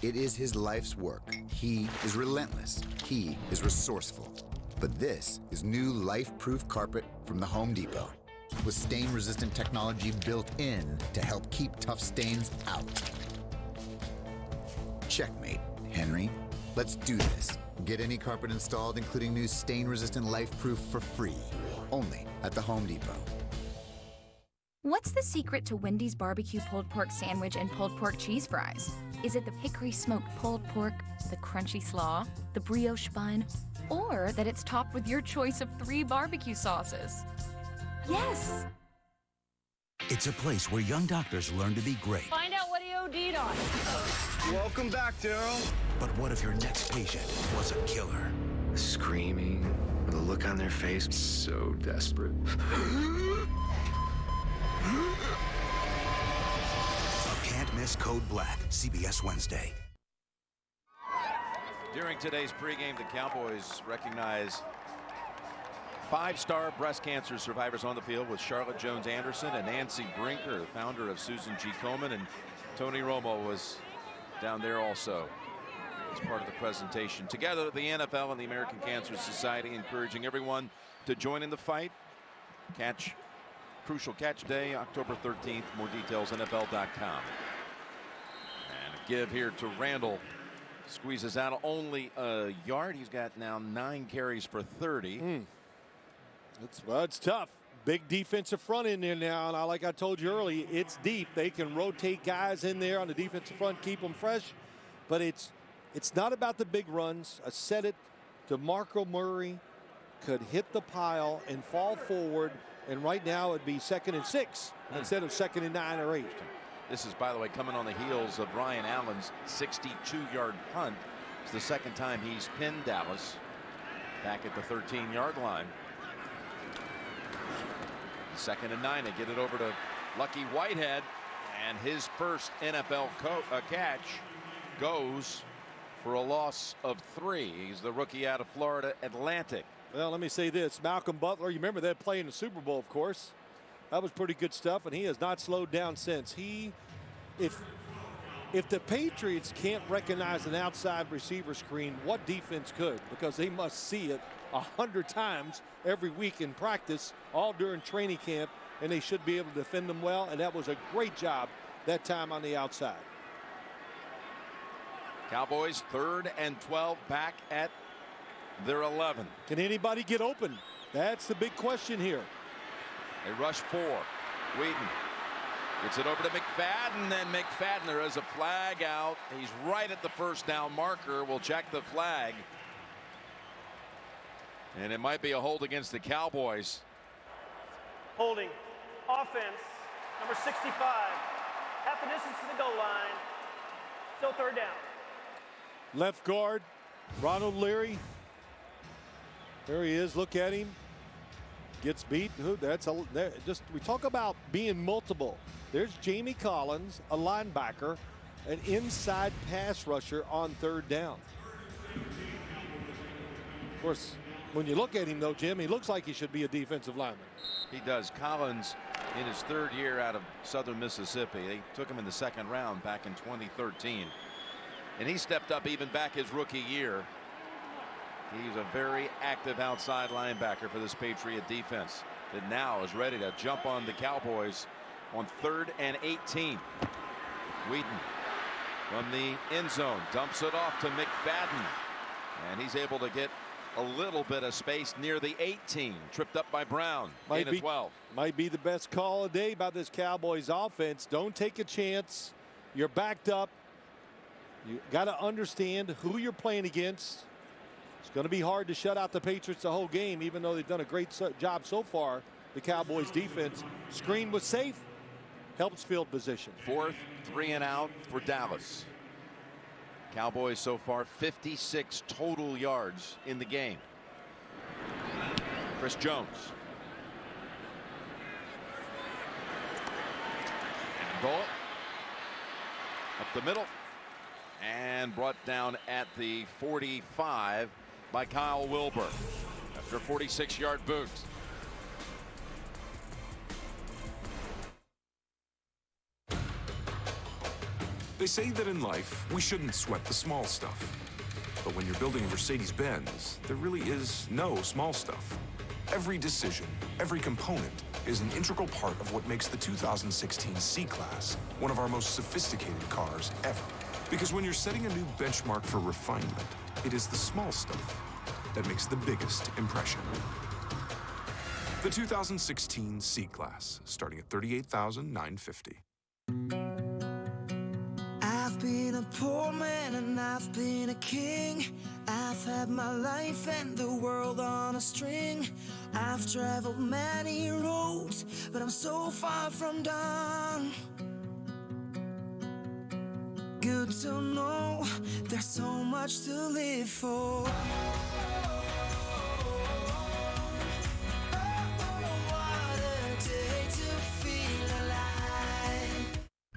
It is his life's work. He is relentless. He is resourceful. But this is new life-proof carpet from the Home Depot, with stain-resistant technology built in to help keep tough stains out. Checkmate, Henry. Let's do this. Get any carpet installed, including new stain-resistant life-proof, for free. Only at the Home Depot. What's the secret to Wendy's barbecue pulled pork sandwich and pulled pork cheese fries? Is it the hickory smoked pulled pork, the crunchy slaw, the brioche bun, or that it's topped with your choice of 3 barbecue sauces? Yes! It's a place where young doctors learn to be great. Find out what he OD'd on. Welcome back, Daryl. But what if your next patient was a killer? Screaming, with a look on their face, so desperate. A can't miss Code Black, CBS Wednesday. During today's pregame, the Cowboys recognize 5-star breast cancer survivors on the field with Charlotte Jones Anderson and Nancy Brinker, the founder of Susan G. Komen, and Tony Romo was down there also as part of the presentation. Together, the NFL and the American Cancer Society encouraging everyone to join in the fight. Crucial Catch Day, October 13th. More details, NFL.com. And a give here to Randall. Squeezes out only a yard. He's got now 9 carries for 30. It's tough. Big defensive front in there now, and like I told you earlier, it's deep. They can rotate guys in there on the defensive front, keep them fresh, but it's not about the big runs. I said it. DeMarco Murray could hit the pile and fall forward, and right now it'd be 2nd and 6 instead of 2nd and 9 or 8. This is, by the way, coming on the heels of Ryan Allen's 62-yard punt. It's the second time he's pinned Dallas back at the 13-yard line. 2nd and 9. They get it over to Lucky Whitehead, and his first NFL catch goes for a loss of 3. He's the rookie out of Florida Atlantic. Well, let me say this. Malcolm Butler, you remember that play in the Super Bowl, of course. That was pretty good stuff, and he has not slowed down since. If the Patriots can't recognize an outside receiver screen, what defense could? Because they must see it 100 times every week in practice, all during training camp, and they should be able to defend them well, and that was a great job that time on the outside. Cowboys 3rd and 12 back at their 11. Can anybody get open? That's the big question here. They rush 4. Weeden gets it over to McFadden, and McFadden, there is a flag out. He's right at the first down marker. We'll check the flag. And it might be a hold against the Cowboys. Holding. Offense. Number 65. Half the distance to the goal line. Still 3rd down. Left guard, Ronald Leary. There he is. Look at him. Gets beat. We talk about being multiple. There's Jamie Collins, a linebacker, an inside pass rusher on 3rd down. Of course, when you look at him, though, Jim, he looks like he should be a defensive lineman. He does. Collins, in his 3rd year out of Southern Mississippi, they took him in the 2nd round back in 2013. And he stepped up even back his rookie year. He's a very active outside linebacker for this Patriot defense that now is ready to jump on the Cowboys on 3rd and 18. Weeden from the end zone dumps it off to McFadden, and he's able to get a little bit of space near the 18. Tripped up by Brown. Gain of 12. Might be the best call of the day by this Cowboys offense. Don't take a chance. You're backed up. You got to understand who you're playing against. It's going to be hard to shut out the Patriots the whole game, even though they've done a great job so far. The Cowboys defense. Screen was safe. Helps field position. 4th 3 and out for Dallas. Cowboys so far 56 total yards in the game. Chris Jones. Ball up the middle and brought down at the 45 by Kyle Wilbur after a 46-yard boot. They say that in life, we shouldn't sweat the small stuff. But when you're building a Mercedes-Benz, there really is no small stuff. Every decision, every component is an integral part of what makes the 2016 C-Class one of our most sophisticated cars ever. Because when you're setting a new benchmark for refinement, it is the small stuff that makes the biggest impression. The 2016 C-Class, starting at $38,950. I've been a poor man and I've been a king. I've had my life and the world on a string. I've traveled many roads, but I'm so far from done. Good to know there's so much to live for.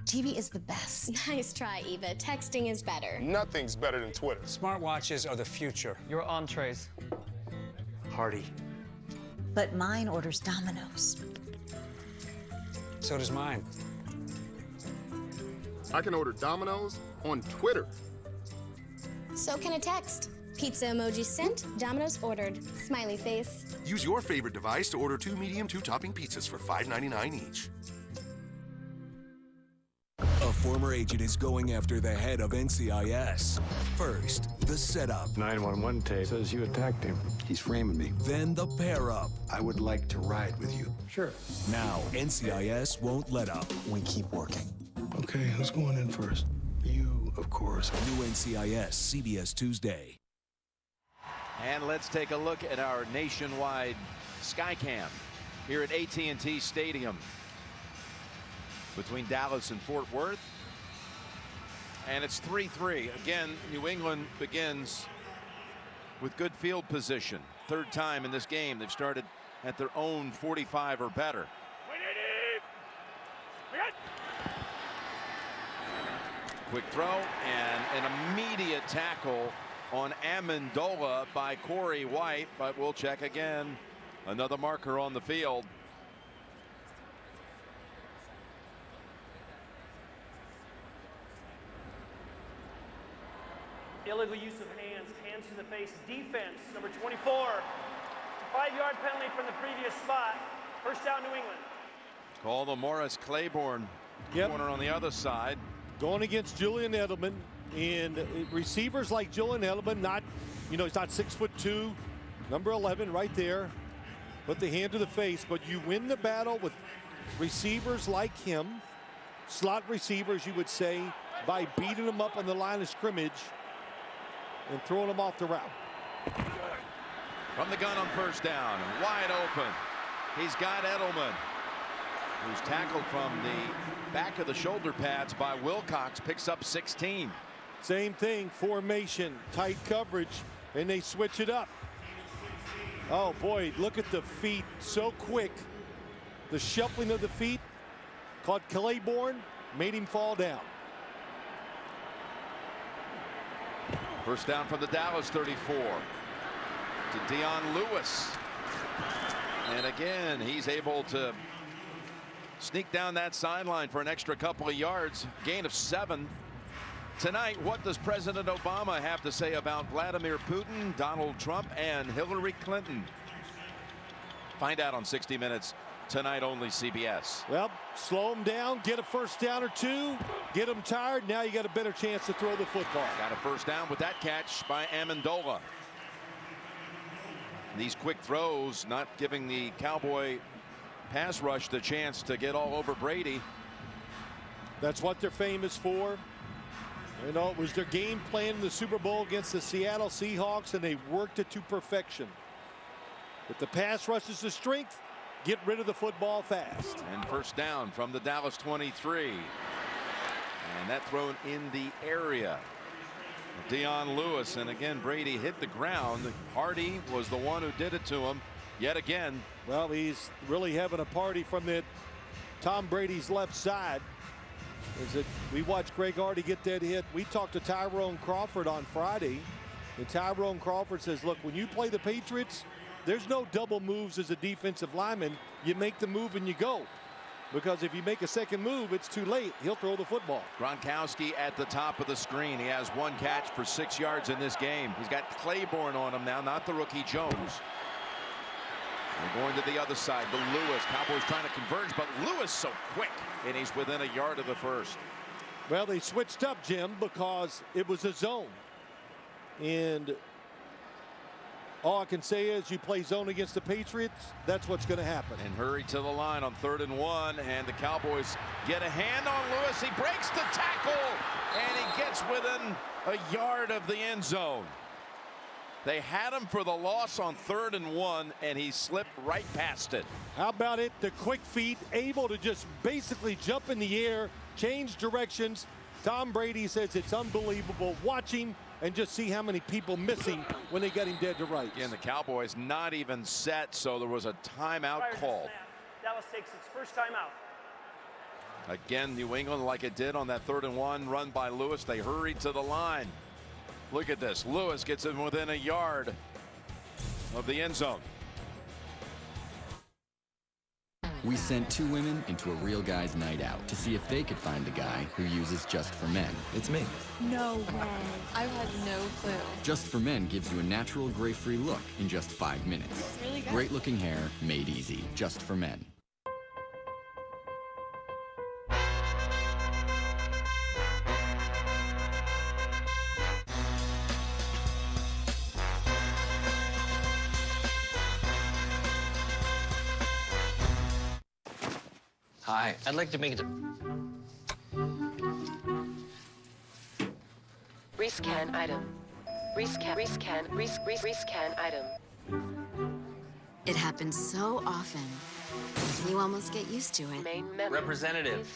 TV is the best. Nice try, Eva. Texting is better. Nothing's better than Twitter. Smartwatches are the future. Your entrees. Hearty. But mine orders Domino's. So does mine. I can order Domino's on Twitter. So can a text. Pizza emoji sent, Domino's ordered. Smiley face. Use your favorite device to order 2 medium 2-topping pizzas for $5.99 each. A former agent is going after the head of NCIS. First, the setup. 911 tape says you attacked him. He's framing me. Then the pair-up. I would like to ride with you. Sure. Now, NCIS won't let up. We keep working. Okay, who's going in first? You, of course. New NCIS, CBS Tuesday. And let's take a look at our nationwide Skycam here at AT&T Stadium between Dallas and Fort Worth. And it's 3-3. Again, New England begins with good field position. Third time in this game they've started at their own 45 or better. Quick throw and an immediate tackle on Amendola by Corey White, but we'll check again. Another marker on the field. Illegal use of hands, hands to the face, defense, number 24. 5-yard penalty from the previous spot. First down, New England. Call the Morris Claiborne corner on the other side. Going against Julian Edelman, and receivers like Julian Edelman, not, he's not 6'2", number 11 right there. Put the hand to the face, but you win the battle with receivers like him, slot receivers, you would say, by beating them up on the line of scrimmage and throwing them off the route. From the gun on first down, wide open. He's got Edelman, who's tackled from the back of the shoulder pads by Wilcox, picks up 16. Same thing, formation, tight coverage, and they switch it up. Oh boy, look at the feet, so quick. The shuffling of the feet caught Claiborne, made him fall down. First down from the Dallas 34 to Dion Lewis. And again, he's able to sneak down that sideline for an extra couple of yards, gain of 7. Tonight, what does President Obama have to say about Vladimir Putin, Donald Trump, and Hillary Clinton? Find out on 60 Minutes tonight, only CBS. Well, slow them down, get a first down or two, get them tired. Now you got a better chance to throw the football. Got a first down with that catch by Amendola. These quick throws not giving the Cowboy pass rush the chance to get all over Brady. That's what they're famous for. You know, it was their game plan in the Super Bowl against the Seattle Seahawks, and they worked it to perfection. If the pass rush is the strength, get rid of the football fast. And first down from the Dallas 23. And that thrown in the area. Dion Lewis, and again Brady hit the ground. Hardy was the one who did it to him yet again. Well, he's really having a party from the Tom Brady's left side. We watched Greg Hardy get that hit. We talked to Tyrone Crawford on Friday, and Tyrone Crawford says, look, when you play the Patriots, there's no double moves as a defensive lineman. You make the move and you go. because if you make a second move, it's too late. He'll throw the football. Gronkowski at the top of the screen. He has 1 catch for 6 yards in this game. He's got Claiborne on him now, not the rookie Jones. They're going to the other side to Lewis. Cowboys trying to converge, but Lewis so quick, and he's within a yard of the first. Well, they switched up, Jim, because it was a zone. And all I can say is you play zone against the Patriots, that's what's going to happen. And hurry to the line on 3rd and 1, and the Cowboys get a hand on Lewis. He breaks the tackle, and he gets within a yard of the end zone. They had him for the loss on 3rd and 1, and he slipped right past it. How about it? The quick feet, able to just basically jump in the air, change directions. Tom Brady says it's unbelievable. Watching and just see how many people missing when they get him dead to rights. And the Cowboys not even set, so there was a timeout call. Dallas takes its first timeout. Again, New England, like it did on that 3rd and 1 run by Lewis, they hurried to the line. Look at this. Lewis gets him within a yard of the end zone. We sent 2 women into a real guy's night out to see if they could find the guy who uses Just for Men. It's me. No way. I've had no clue. Just for Men gives you a natural gray-free look in just 5 minutes. It's really good. Great-looking hair made easy. Just for Men. Hi, I'd like to make it. Rescan item. Rescan item. It happens so often, you almost get used to it. Representative.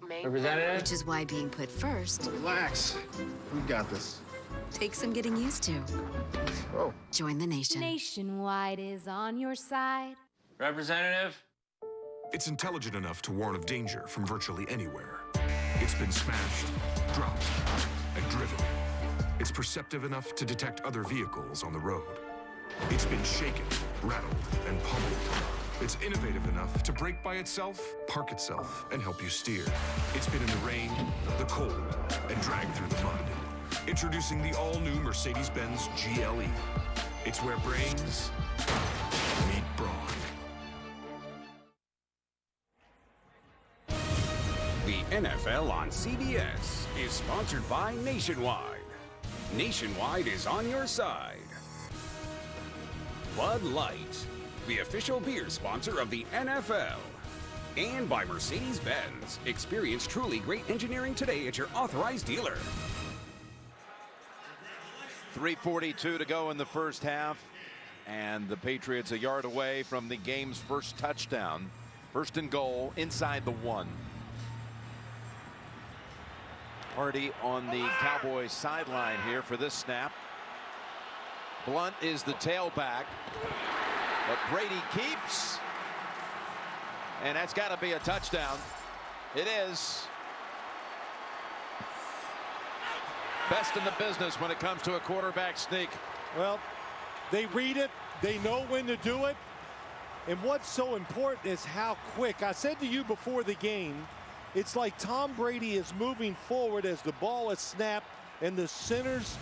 Which is why being put first. Relax. We got this. Takes some getting used to. Oh. Join the nation. Nationwide is on your side. Representative. It's intelligent enough to warn of danger from virtually anywhere. It's been smashed, dropped, and driven. It's perceptive enough to detect other vehicles on the road. It's been shaken, rattled, and pummeled. It's innovative enough to brake by itself, park itself, and help you steer. It's been in the rain, the cold, and dragged through the mud. Introducing the all-new Mercedes-Benz GLE. It's where brains meet brawn. The NFL on CBS is sponsored by Nationwide. Nationwide is on your side. Bud Light, the official beer sponsor of the NFL. And by Mercedes-Benz. Experience truly great engineering today at your authorized dealer. 3:42 to go in the first half, and the Patriots a yard away from the game's first touchdown. 1st and goal inside the 1. Hardy on the Cowboys sideline here for this snap. Blunt is the tailback, but Brady keeps, and that's got to be a touchdown. It is. Best in the business when it comes to a quarterback sneak. Well, they read it, they know when to do it, and what's so important is how quick. I said to you before the game, it's like Tom Brady is moving forward as the ball is snapped, and the centers,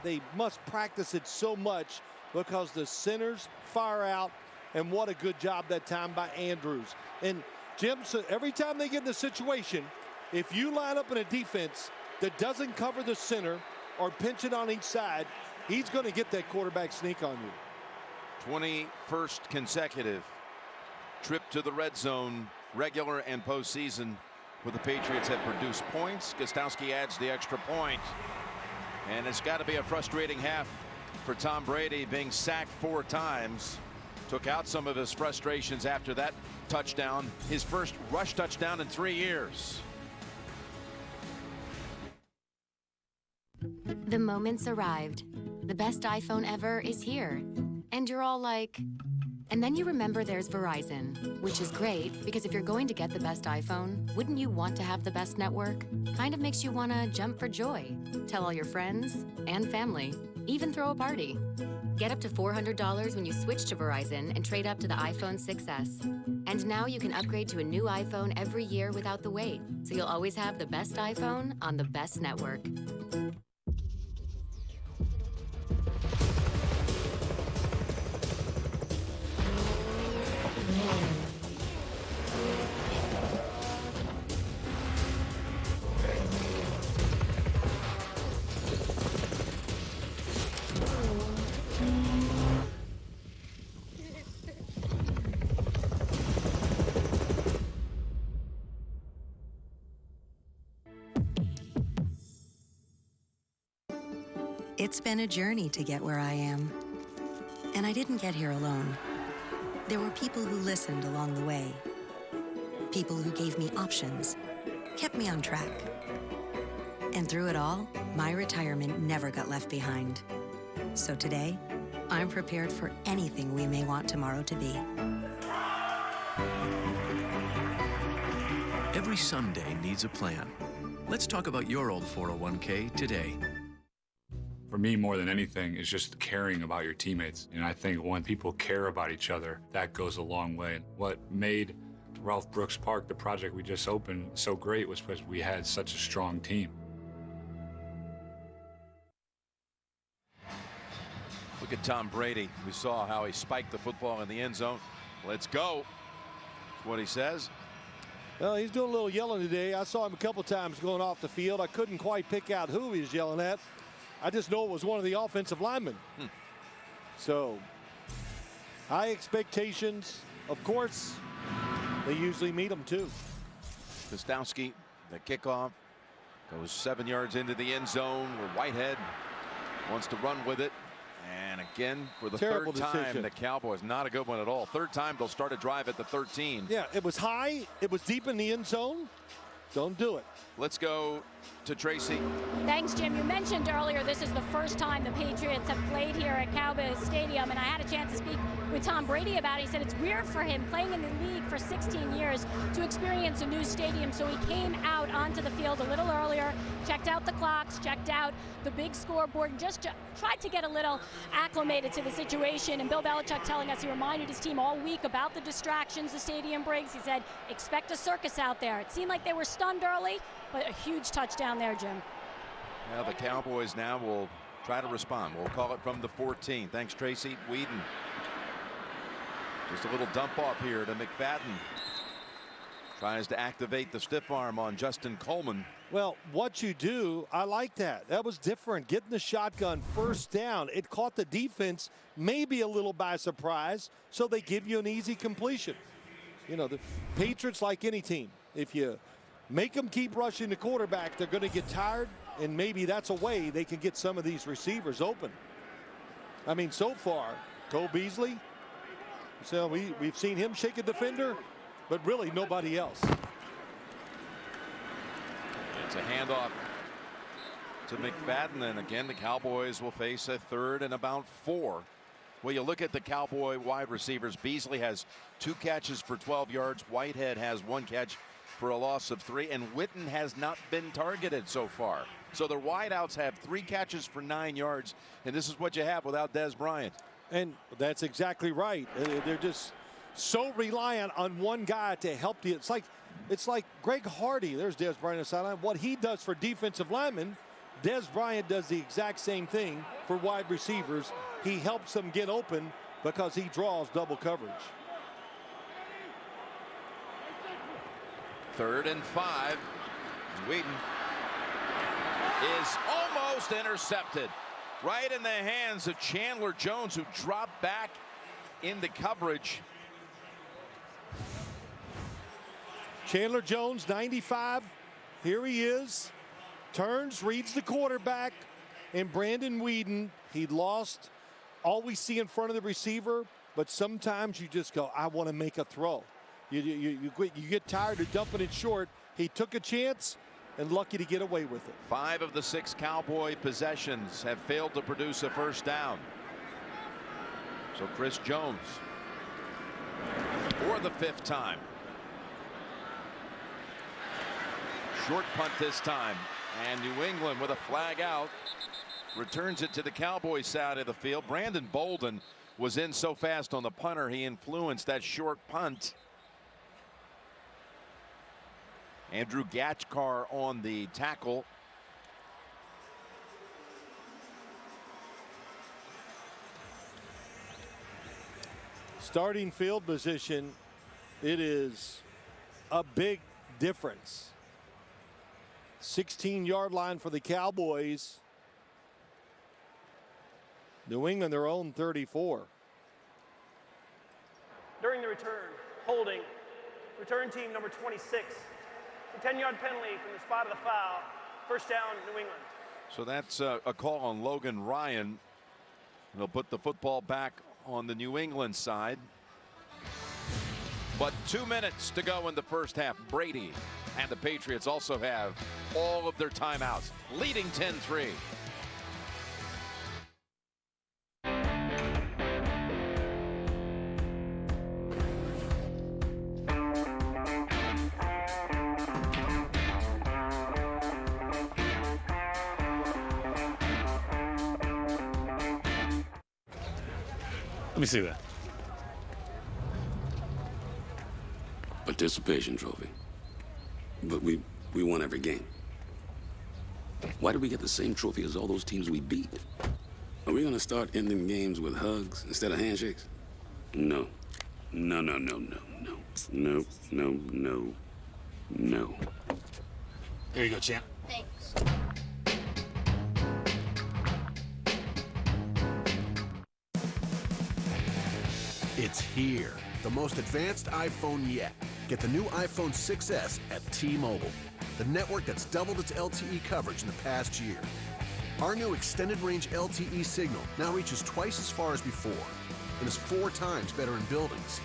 they must practice it so much because the centers fire out, and what a good job that time by Andrews. And Jim, so every time they get in a situation, if you line up in a defense that doesn't cover the center or pinch it on each side, he's going to get that quarterback sneak on you. 21st consecutive trip to the red zone, regular and postseason, where the Patriots have produced points. Gostowski adds the extra point. And it's got to be a frustrating half for Tom Brady, being sacked 4 times. Took out some of his frustrations after that touchdown, his first rush touchdown in 3 years. The moment's arrived. The best iPhone ever is here. And you're all like... And then you remember there's Verizon, which is great because if you're going to get the best iPhone, wouldn't you want to have the best network? Kind of makes you want to jump for joy. Tell all your friends and family, even throw a party. Get up to $400 when you switch to Verizon and trade up to the iPhone 6s. And now you can upgrade to a new iPhone every year without the wait, so you'll always have the best iPhone on the best network. It's been a journey to get where I am. And I didn't get here alone. There were people who listened along the way. People who gave me options, kept me on track. And through it all, my retirement never got left behind. So today, I'm prepared for anything we may want tomorrow to be. Every someday needs a plan. Let's talk about your old 401k today. For me, more than anything, is just caring about your teammates. And I think when people care about each other, that goes a long way. What made Ralph Brooks Park, the project we just opened, so great was because we had such a strong team. Look at Tom Brady. We saw how he spiked the football in the end zone. Let's go. That's what he says. Well, he's doing a little yelling today. I saw him a couple times going off the field. I couldn't quite pick out who he was yelling at. I just know it was one of the offensive linemen. So, high expectations. Of course, they usually meet them too. Kostowski, the kickoff, goes 7 yards into the end zone where Whitehead wants to run with it. And again, for the Terrible third time, decision. the Cowboys, not a good one at all. Third time, they'll start a drive at the 13. Yeah, it was high. It was deep in the end zone. Don't do it. Let's go to Tracy. Thanks, Jim. You mentioned earlier this is the first time the Patriots have played here at Cowboys Stadium, and I had a chance to speak with Tom Brady about it. He said it's weird for him, playing in the league for 16 years, to experience a new stadium. So he came out onto the field a little earlier, checked out the clocks, checked out the big scoreboard, and just tried to get a little acclimated to the situation. And Bill Belichick telling us he reminded his team all week about the distractions the stadium brings. He said, expect a circus out there. It seemed like they were stunned early, but a huge touchdown there, Jim. Well, the Cowboys now will try to respond. We'll call it from the 14. Thanks, Tracy. Weeden. Just a little dump off here to McFadden. Tries to activate the stiff arm on Justin Coleman. Well, what you do, I like that. That was different. Getting the shotgun first down. It caught the defense maybe a little by surprise, so they give you an easy completion. You know, the Patriots, like any team, if you make them keep rushing the quarterback, they're going to get tired, and maybe that's a way they can get some of these receivers open. I mean, so far, Cole Beasley, so we've seen him shake a defender, but really nobody else. It's a handoff to McFadden, and again the Cowboys will face a 3rd and about 4. Well, you look at the Cowboy wide receivers. Beasley has 2 catches for 12 yards. Whitehead has 1 catch for a loss of 3, and Witten has not been targeted so far. So the wideouts have 3 catches for 9 yards, and this is what you have without Dez Bryant. And that's exactly right. They're just so reliant on one guy to help you. It's like Greg Hardy. There's Dez Bryant on the sideline. What he does for defensive linemen, Dez Bryant does the exact same thing for wide receivers. He helps them get open because he draws double coverage. 3rd and 5. Weeden is almost intercepted. Right in the hands of Chandler Jones, who dropped back into coverage. Chandler Jones, 95. Here he is. Turns, reads the quarterback. And Brandon Weeden, he lost all we see in front of the receiver. But sometimes you just go, I want to make a throw. You get tired of dumping it short. He took a chance and lucky to get away with it. 5 of the 6 Cowboy possessions have failed to produce a first down. So Chris Jones for the 5th time. Short punt this time, and New England with a flag out. returns it to the Cowboys side of the field. Brandon Bolden was in so fast on the punter, he influenced that short punt. Andrew Gatchkar on the tackle. Starting field position, it is a big difference. 16-yard line for the Cowboys. New England their own 34. During the return, holding, return team number 26. A 10-yard penalty from the spot of the foul. First down, New England. So that's a call on Logan Ryan. They'll put the football back on the New England side. But 2 minutes to go in the first half. Brady and the Patriots also have all of their timeouts, leading 10-3. Let me see that. Participation trophy. But we won every game. Why did we get the same trophy as all those teams we beat? Are we gonna start ending games with hugs instead of handshakes? No. No, no, no, no, no. No, no, no, no. Here you go, champ. Thanks. It's here. The most advanced iPhone yet. Get the new iPhone 6s at T-Mobile, the network that's doubled its LTE coverage in the past year. Our new extended range LTE signal now reaches twice as far as before and is 4 times better in buildings.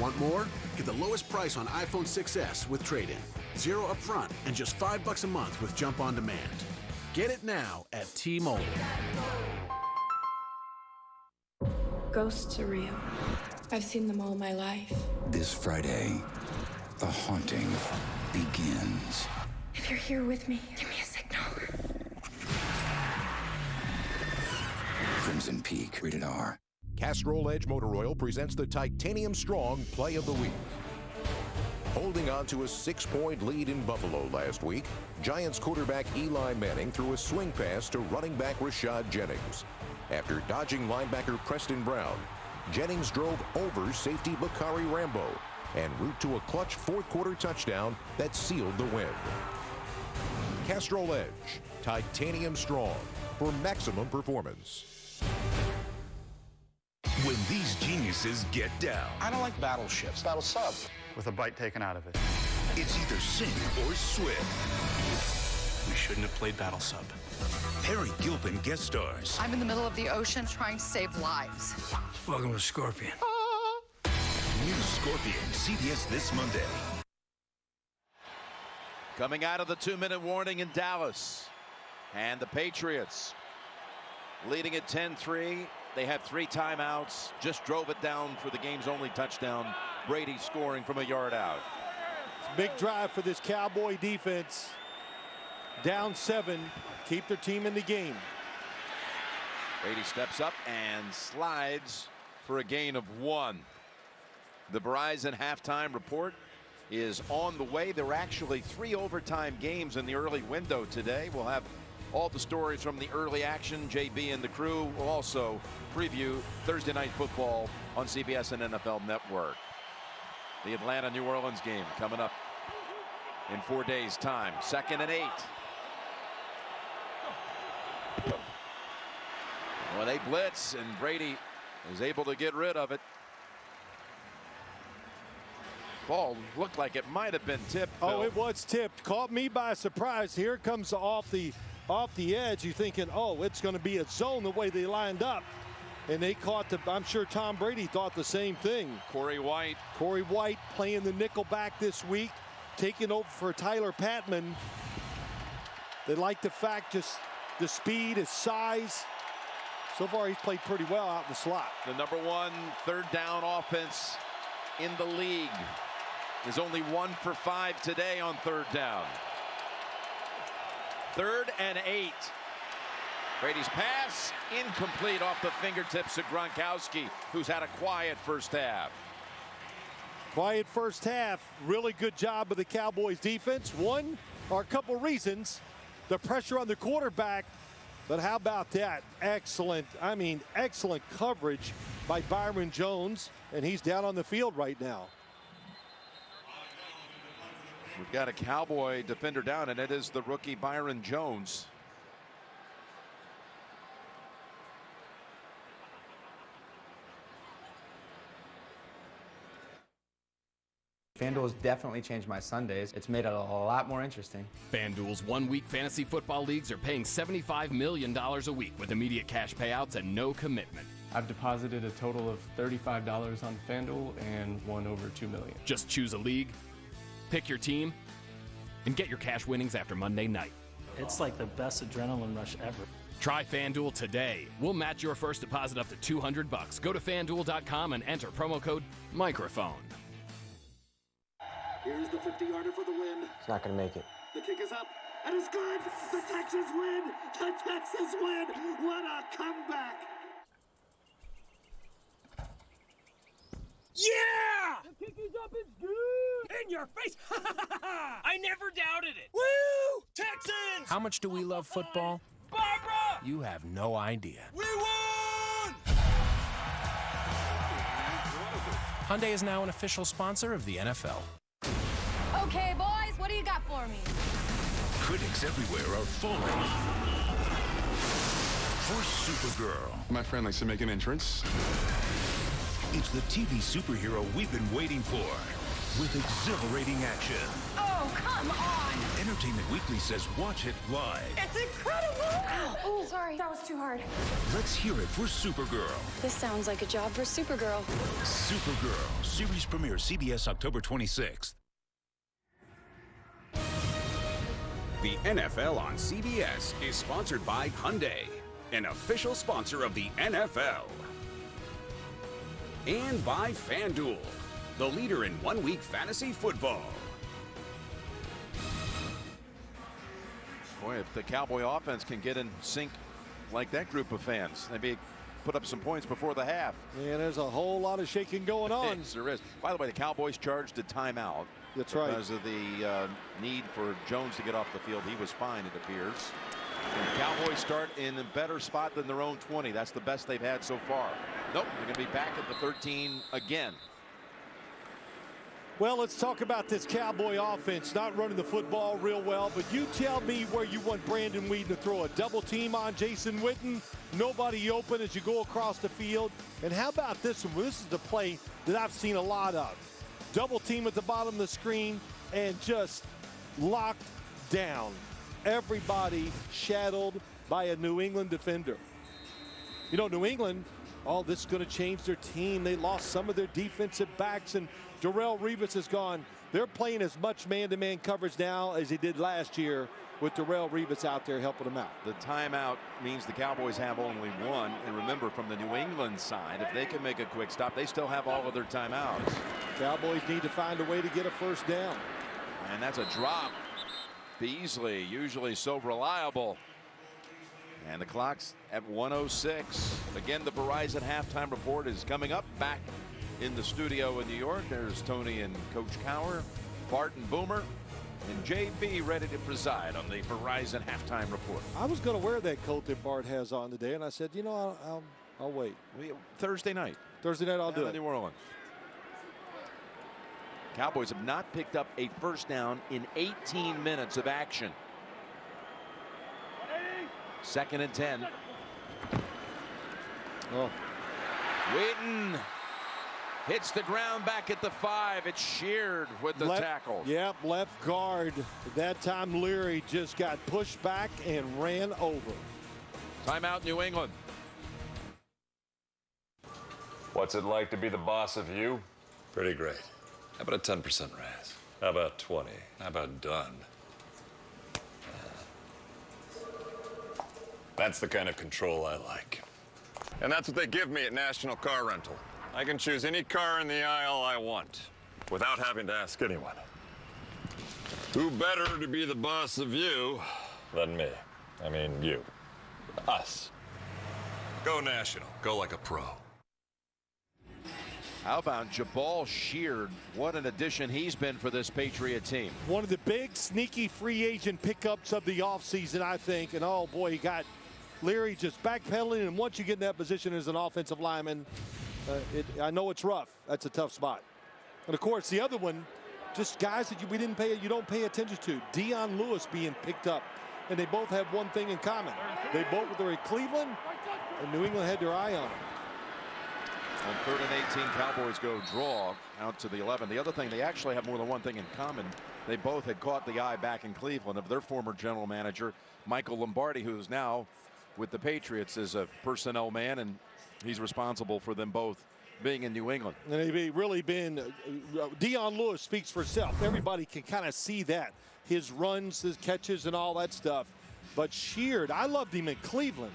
Want more? Get the lowest price on iPhone 6s with trade-in. 0 upfront and just $5 a month with Jump on Demand. Get it now at T-Mobile. Ghosts are real. I've seen them all my life. This Friday, the haunting begins. If you're here with me, give me a signal. Crimson Peak, rated R. Castrol Edge Motor Oil presents the Titanium Strong Play of the Week. Holding on to a 6-point lead in Buffalo last week, Giants quarterback Eli Manning threw a swing pass to running back Rashad Jennings. After dodging linebacker Preston Brown, Jennings drove over safety Bakari Rambo en route to a clutch fourth-quarter touchdown that sealed the win. Castrol Edge, Titanium Strong for maximum performance. When these geniuses get down, I don't like battleships. Battle sub. With a bite taken out of it. it's either sink or swim. We shouldn't have played Battle Sub. Harry Gilpin guest stars. I'm in the middle of the ocean trying to save lives. Welcome to Scorpion. New Scorpion, CBS this Monday. Coming out of the 2-minute warning in Dallas. And the Patriots leading at 10-3. They had 3 timeouts. Just drove it down for the game's only touchdown. Brady scoring from a yard out. It's a big drive for this Cowboy defense. Down 7. Keep their team in the game. Brady steps up and slides for a gain of 1. The Verizon halftime report is on the way. There were actually 3 overtime games in the early window today. We'll have all the stories from the early action. JB and the crew will also preview Thursday Night Football on CBS and NFL Network. The Atlanta-New Orleans game coming up in 4 days' time. 2nd and 8. Well, they blitz, and Brady is able to get rid of it. Ball looked like it might have been tipped. Oh, it was tipped. Caught me by surprise. Here it comes off the edge. You're thinking, oh, it's going to be a zone the way they lined up. And they caught the, I'm sure Tom Brady thought the same thing. Corey White playing the nickel back this week, taking over for Tyler Patman. They like the fact, just the speed, his size. So far, he's played pretty well out in the slot. The number 1 third down offense in the league is only 1 for 5 today on 3rd down. 3rd and 8. Brady's pass, incomplete off the fingertips of Gronkowski, who's had a quiet first half. Quiet first half. Really good job of the Cowboys defense. One or a couple reasons. The pressure on the quarterback. But how about that? Excellent, excellent coverage by Byron Jones. And he's down on the field right now. We've got a Cowboy defender down, and it is the rookie Byron Jones. FanDuel has definitely changed my Sundays. It's made it a lot more interesting. FanDuel's one-week fantasy football leagues are paying $75 million a week with immediate cash payouts and no commitment. I've deposited a total of $35 on FanDuel and won over $2 million. Just choose a league, pick your team, and get your cash winnings after Monday night. It's like the best adrenaline rush ever. Try FanDuel today. We'll match your first deposit up to $200. Go to FanDuel.com and enter promo code microphone. Here's the 50-yarder for the win. It's not going to make it. The kick is up, and it's good. The Texans win. The Texans win. What a comeback. Yeah! The kick is up. It's good. In your face. I never doubted it. Woo! Texans! How much do we love football? Barbara! You have no idea. We won! Hyundai is now an official sponsor of the NFL. Okay, boys, what do you got for me? Critics everywhere are falling for Supergirl. My friend likes to make an entrance. It's the TV superhero we've been waiting for, with exhilarating action. Oh, come on! Entertainment Weekly says watch it live. It's incredible! Ow. Oh, sorry, that was too hard. Let's hear it for Supergirl. This sounds like a job for Supergirl. Supergirl, series premiere CBS October 26th. The NFL on CBS is sponsored by Hyundai, an official sponsor of the NFL. And by FanDuel, the leader in one-week fantasy football. Boy, if the Cowboy offense can get in sync like that group of fans, maybe put up some points before the half. Yeah, there's a whole lot of shaking going on. Yes, there is. By the way, the Cowboys charged a timeout. That's right. Because of the need for Jones to get off the field. He was fine, it appears. And the Cowboys start in a better spot than their own 20. That's the best they've had so far. Nope, they're going to be back at the 13 again. Well, let's talk about this Cowboy offense. Not running the football real well, but you tell me where you want Brandon Weeden to throw a double team on Jason Witten. Nobody open as you go across the field. And how about this one? This is the play that I've seen a lot of. Double team at the bottom of the screen and just locked down. Everybody shadowed by a New England defender. You know, New England, this is going to change their team. They lost some of their defensive backs, and Darrelle Revis is gone. They're playing as much man-to-man coverage now as they did last year with Darrelle Revis out there helping them out. The timeout means the Cowboys have only one. And remember, from the New England side, if they can make a quick stop, they still have all of their timeouts. Cowboys need to find a way to get a first down. And that's a drop. Beasley, usually so reliable. And the clock's at 1:06. Again, the Verizon halftime report is coming up. Back in the studio in New York, there's Tony and Coach Cower, Bart and Boomer, and JB ready to preside on the Verizon halftime report. I was going to wear that coat that Bart has on today, and I said, you know, I'll wait. Thursday night. Thursday night, I'll do it. New Orleans. Cowboys have not picked up a first down in 18 minutes of action. 2nd and 10. Oh. Weeden hits the ground back at the 5. It's sheared with the tackle. Yep, left guard. That time Leary just got pushed back and ran over. Timeout, New England. What's it like to be the boss of you? Pretty great. How about a 10% raise? How about 20? How about done? That's the kind of control I like. And that's what they give me at National Car Rental. I can choose any car in the aisle I want without having to ask anyone. Who better to be the boss of you than me? I mean, you. Us. Go National. Go like a pro. How about Jabal Sheard? What an addition he's been for this Patriot team. One of the big sneaky free agent pickups of the offseason, I think. And oh boy, he got Leary just backpedaling. And once you get in that position as an offensive lineman, I know it's rough. That's a tough spot. And of course, the other one, just guys that you don't pay attention to. Dion Lewis being picked up. And they both have one thing in common. They both were in Cleveland, and New England had their eye on them. On 3rd and 18, Cowboys go draw out to the 11. The other thing, they actually have more than one thing in common. They both had caught the eye back in Cleveland of their former general manager, Michael Lombardi, who's now with the Patriots as a personnel man, and he's responsible for them both being in New England. And they've really been, Dion Lewis speaks for itself. Everybody can kind of see that. His runs, his catches, and all that stuff. But Sheard, I loved him in Cleveland.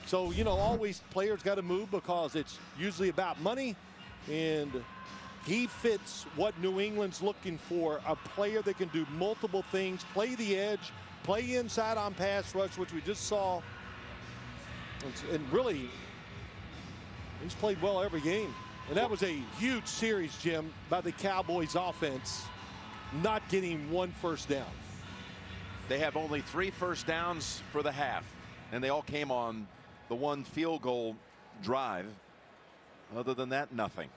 So, you know, always players got to move because it's usually about money. And he fits what New England's looking for, a player that can do multiple things, play the edge, play inside on pass rush, which we just saw. And really, he's played well every game. And that was a huge series, Jim, by the Cowboys offense, not getting one first down. They have only 3 first downs for the half, and they all came on the one field goal drive. Other than that, nothing.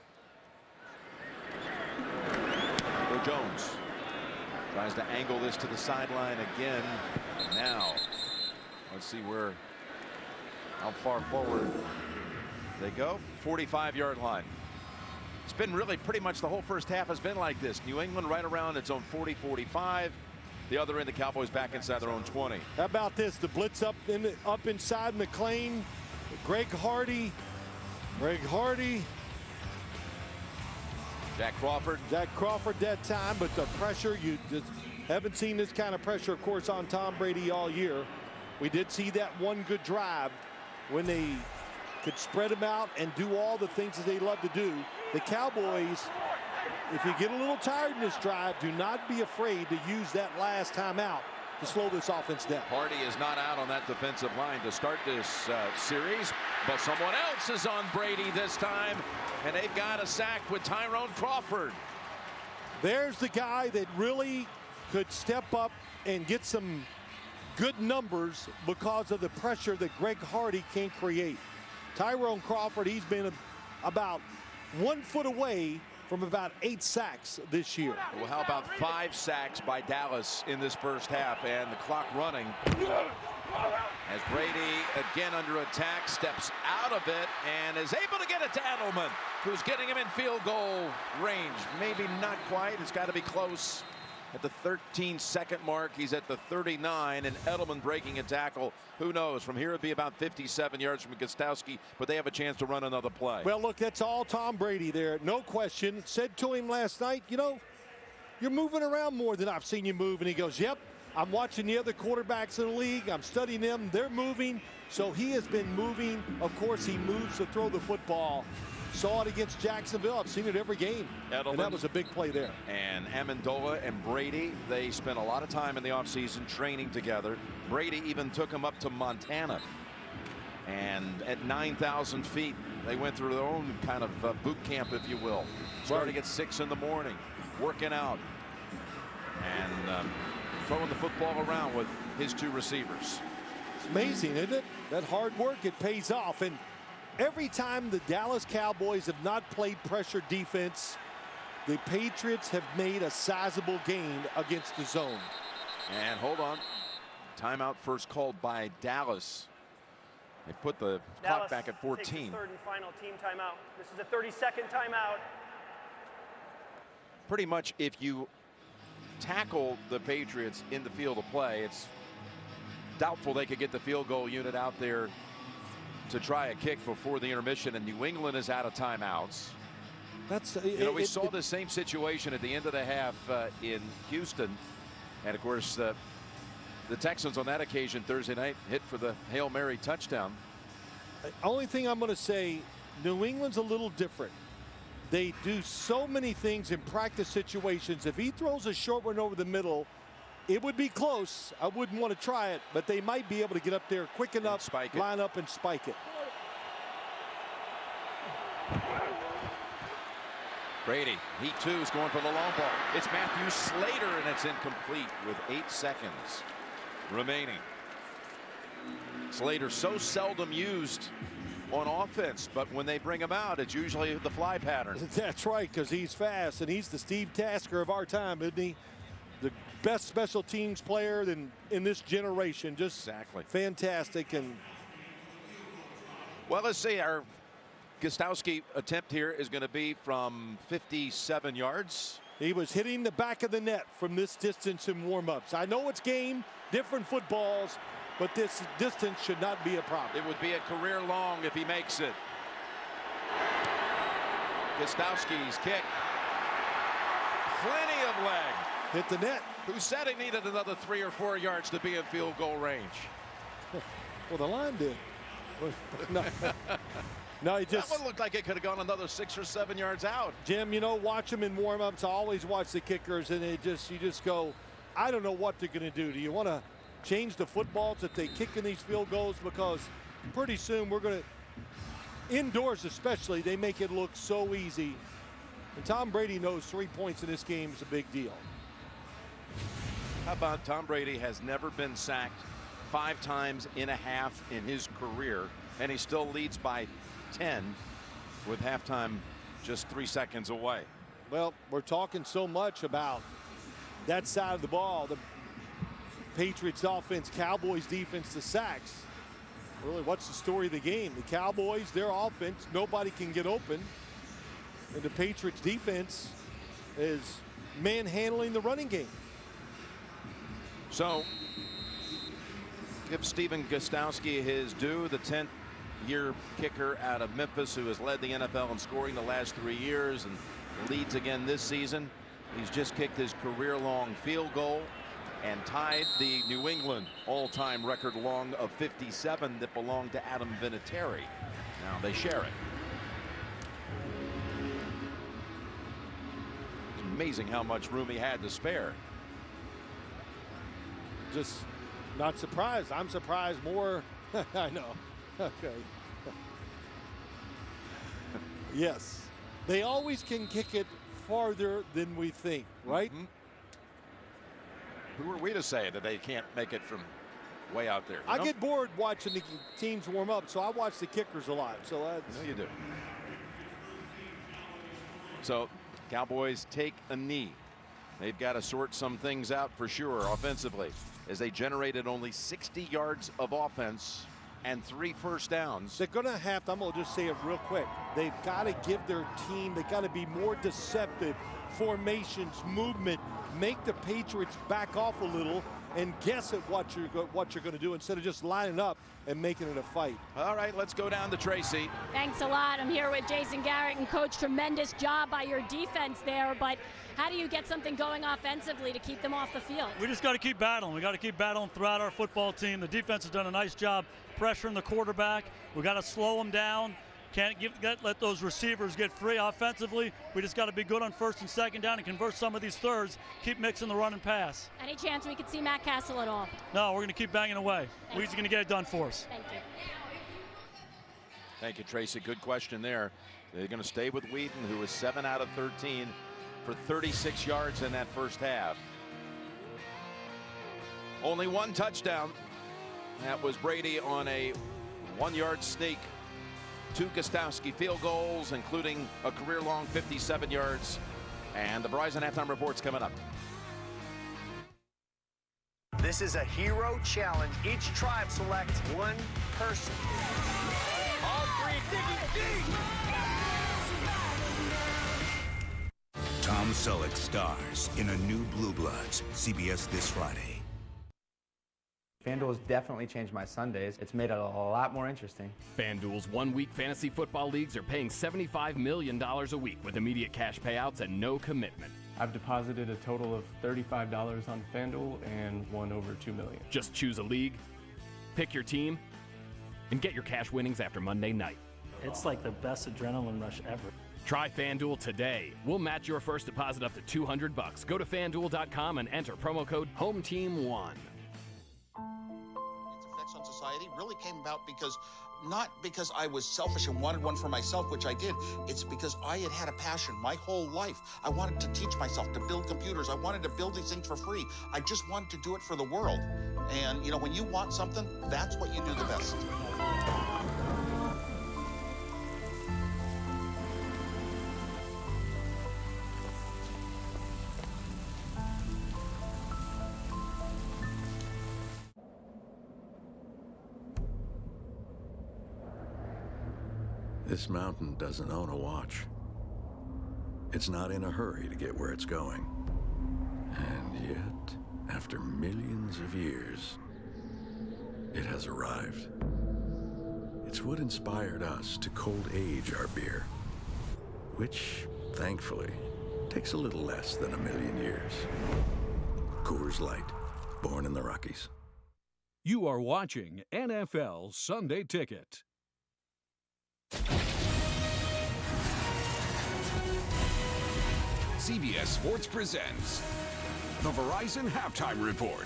So Jones tries to angle this to the sideline again. Now, let's see how far forward they go. 45-yard line. It's been really pretty much the whole first half has been like this. New England right around its own 40-45. The other end, the Cowboys back inside their own 20. How about this? The blitz up inside McLean. Greg Hardy. Jack Crawford that time, but the pressure, you just haven't seen this kind of pressure, of course, on Tom Brady all year. We did see that one good drive when they could spread them out and do all the things that they love to do. The Cowboys, if you get a little tired in this drive, do not be afraid to use that last timeout to slow this offense down. Hardy is not out on that defensive line to start this series, but someone else is on Brady this time, and they've got a sack with Tyrone Crawford. There's the guy that really could step up and get some good numbers because of the pressure that Greg Hardy can create. Tyrone Crawford, he's been about 1 foot away from about 8 sacks this year. Well, how about 5 sacks by Dallas in this first half, and the clock running as Brady again under attack, steps out of it and is able to get it to Edelman, who's getting him in field goal range. Maybe not quite. It's got to be close. At the 13-second mark, he's at the 39, and Edelman breaking a tackle. Who knows? From here, it'd be about 57 yards from Gostowski, but they have a chance to run another play. Well, look, that's all Tom Brady there. No question. Said to him last night, you know, you're moving around more than I've seen you move. And he goes, yep, I'm watching the other quarterbacks in the league. I'm studying them. They're moving. So he has been moving. Of course, he moves to throw the football. Saw it against Jacksonville. I've seen it every game. Edelman, and that was a big play there. And Amendola and Brady, they spent a lot of time in the offseason training together. Brady even took him up to Montana. And at 9,000 feet, they went through their own kind of boot camp, if you will. Starting at 6 in the morning, working out, and throwing the football around with his 2 receivers. It's amazing, isn't it? That hard work, it pays off. And every time the Dallas Cowboys have not played pressure defense, the Patriots have made a sizable gain against the zone. And hold on. Timeout first called by Dallas. They put the clock back at 14. Takes its 3rd and final team timeout. This is a 30-second timeout. Pretty much if you tackle the Patriots in the field of play, it's doubtful they could get the field goal unit out there to try a kick before the intermission, and New England is out of timeouts. We saw the same situation at the end of the half in Houston, and of course the Texans on that occasion Thursday night hit for the Hail Mary touchdown. Only thing I'm going to say, New England's a little different. They do so many things in practice situations. If he throws a short one over the middle, It would be close. I wouldn't want to try it, but they might be able to get up there quick enough, line up and spike it. Brady, he too is going for the long ball. It's Matthew Slater, and it's incomplete with 8 seconds remaining. Slater so seldom used on offense, but when they bring him out, it's usually the fly pattern. That's right, because he's fast, and he's the Steve Tasker of our time, isn't he? The best special teams player in this generation. Just fantastic. And well, let's see. Our Gostowski attempt here is going to be from 57 yards. He was hitting the back of the net from this distance in warm-ups. I know it's game, different footballs, but this distance should not be a problem. It would be a career long if he makes it. Gostowski's kick. Plenty of leg. Hit the net. Who said he needed another 3 or 4 yards to be in field goal range? Well, the line did. No, he just. That one looked like it could have gone another 6 or 7 yards out. Jim, you know, watch them in warm-ups. I always watch the kickers, and you just go, I don't know what they're going to do. Do you want to change the footballs that they kick in these field goals? Because pretty soon we're going to, indoors especially, they make it look so easy. And Tom Brady knows 3 points in this game is a big deal. How about Tom Brady has never been sacked 5 times in a half in his career, and he still leads by 10 with halftime just 3 seconds away. Well, we're talking so much about that side of the ball, the Patriots offense, Cowboys defense, the sacks. Really, what's the story of the game? The Cowboys, their offense, nobody can get open, and the Patriots defense is manhandling the running game. So give Stephen Gostowski his due, the 10th-year kicker out of Memphis, who has led the NFL in scoring the last 3 years and leads again this season. He's just kicked his career-long field goal and tied the New England all-time record long of 57 that belonged to Adam Vinatieri. Now they share it. It's amazing how much room he had to spare. Just not surprised. I'm surprised more. I know. Okay. Yes. They always can kick it farther than we think, right? Mm-hmm. Who are we to say that they can't make it from way out there? I get bored watching the teams warm up, so I watch the kickers a lot. So that's. No, you do. So Cowboys take a knee. They've got to sort some things out for sure offensively, as they generated only 60 yards of offense and 3 first downs. They're going to have to, I'm going to just say it real quick, they've got to give their team, they've got to be more deceptive. Formations, movement, make the Patriots back off a little and guess at what you're going to do instead of just lining up and making it a fight. All right, let's go down to Tracy. Thanks a lot. I'm here with Jason Garrett, and Coach, tremendous job by your defense there, but how do you get something going offensively to keep them off the field? We just got to keep battling. We got to keep battling throughout our football team. The defense has done a nice job pressuring the quarterback. We got to slow them down. Can't let those receivers get free offensively. We just got to be good on 1st and 2nd down and convert some of these thirds. Keep mixing the run and pass. Any chance we could see Matt Castle at all? No, we're going to keep banging away. We're just going to get it done for us. Thank you. Thank you, Tracy. Good question there. They're going to stay with Weeden, who was 7 out of 13 for 36 yards in that first half. Only 1 touchdown. That was Brady on a 1-yard sneak. 2 Gostowski field goals, including a career-long 57 yards. And the Verizon halftime report's coming up. This is a hero challenge. Each tribe selects 1 person. All 3 digging deep. Tom Selleck stars in a new Blue Bloods, CBS this Friday. FanDuel has definitely changed my Sundays. It's made it a lot more interesting. FanDuel's one-week fantasy football leagues are paying $75 million a week with immediate cash payouts and no commitment. I've deposited a total of $35 on FanDuel and won over $2 million. Just choose a league, pick your team, and get your cash winnings after Monday night. It's like the best adrenaline rush ever. Try FanDuel today. We'll match your first deposit up to $200. Go to FanDuel.com and enter promo code HOMETEAM1. Its effects on society really came about not because I was selfish and wanted one for myself, which I did. It's because I had a passion my whole life. I wanted to teach myself to build computers. I wanted to build these things for free. I just wanted to do it for the world. And, when you want something, that's what you do the best. This mountain doesn't own a watch. It's not in a hurry to get where it's going. And yet, after millions of years, it has arrived. It's what inspired us to cold age our beer, which, thankfully, takes a little less than a million years. Coors Light, born in the Rockies. You are watching NFL Sunday Ticket. CBS Sports presents the Verizon Halftime Report.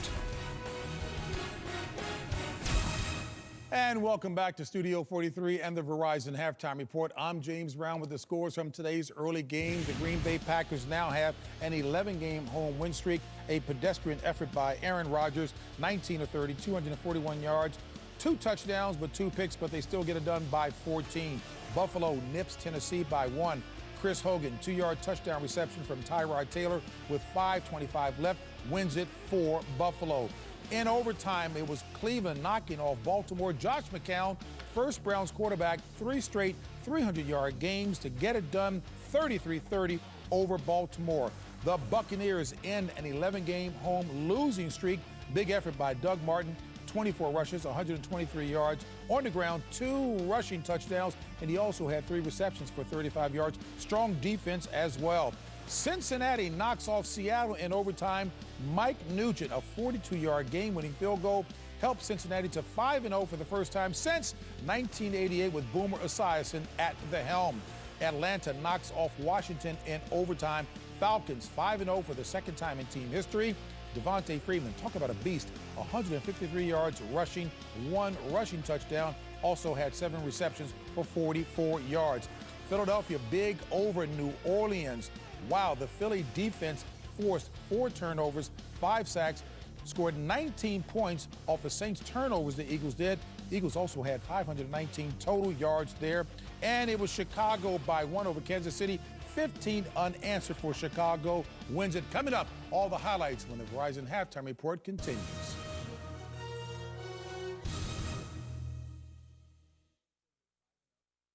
And welcome back to Studio 43 and the Verizon Halftime Report. I'm James Brown with the scores from today's early game. The Green Bay Packers now have an 11-game home win streak, a pedestrian effort by Aaron Rodgers, 19 of 30, 241 yards, 2 touchdowns, but 2 picks, but they still get it done by 14. Buffalo nips Tennessee by 1. Chris Hogan, 2-yard touchdown reception from Tyrod Taylor with 5:25 left, wins it for Buffalo. In overtime, it was Cleveland knocking off Baltimore. Josh McCown, first Browns quarterback, 3 straight 300-yard games to get it done, 33-30 over Baltimore. The Buccaneers end an 11-game home losing streak. Big effort by Doug Martin, 24 rushes, 123 yards. On the ground, 2 rushing touchdowns, and he also had 3 receptions for 35 yards. Strong defense as well. Cincinnati knocks off Seattle in overtime. Mike Nugent, a 42-yard game-winning field goal, helped Cincinnati to 5-0 for the first time since 1988 with Boomer Esiason at the helm. Atlanta knocks off Washington in overtime. Falcons 5-0 for the second time in team history. Devontae Freeman, talk about a beast, 153 yards rushing, 1 rushing touchdown, also had 7 receptions for 44 yards. Philadelphia big over New Orleans. Wow, the Philly defense forced 4 turnovers, 5 sacks, scored 19 points off the Saints turnovers the Eagles did. Eagles also had 519 total yards there. And it was Chicago by 1 over Kansas City. 15 unanswered for Chicago, wins it. Coming up, all the highlights when the Verizon Halftime Report continues.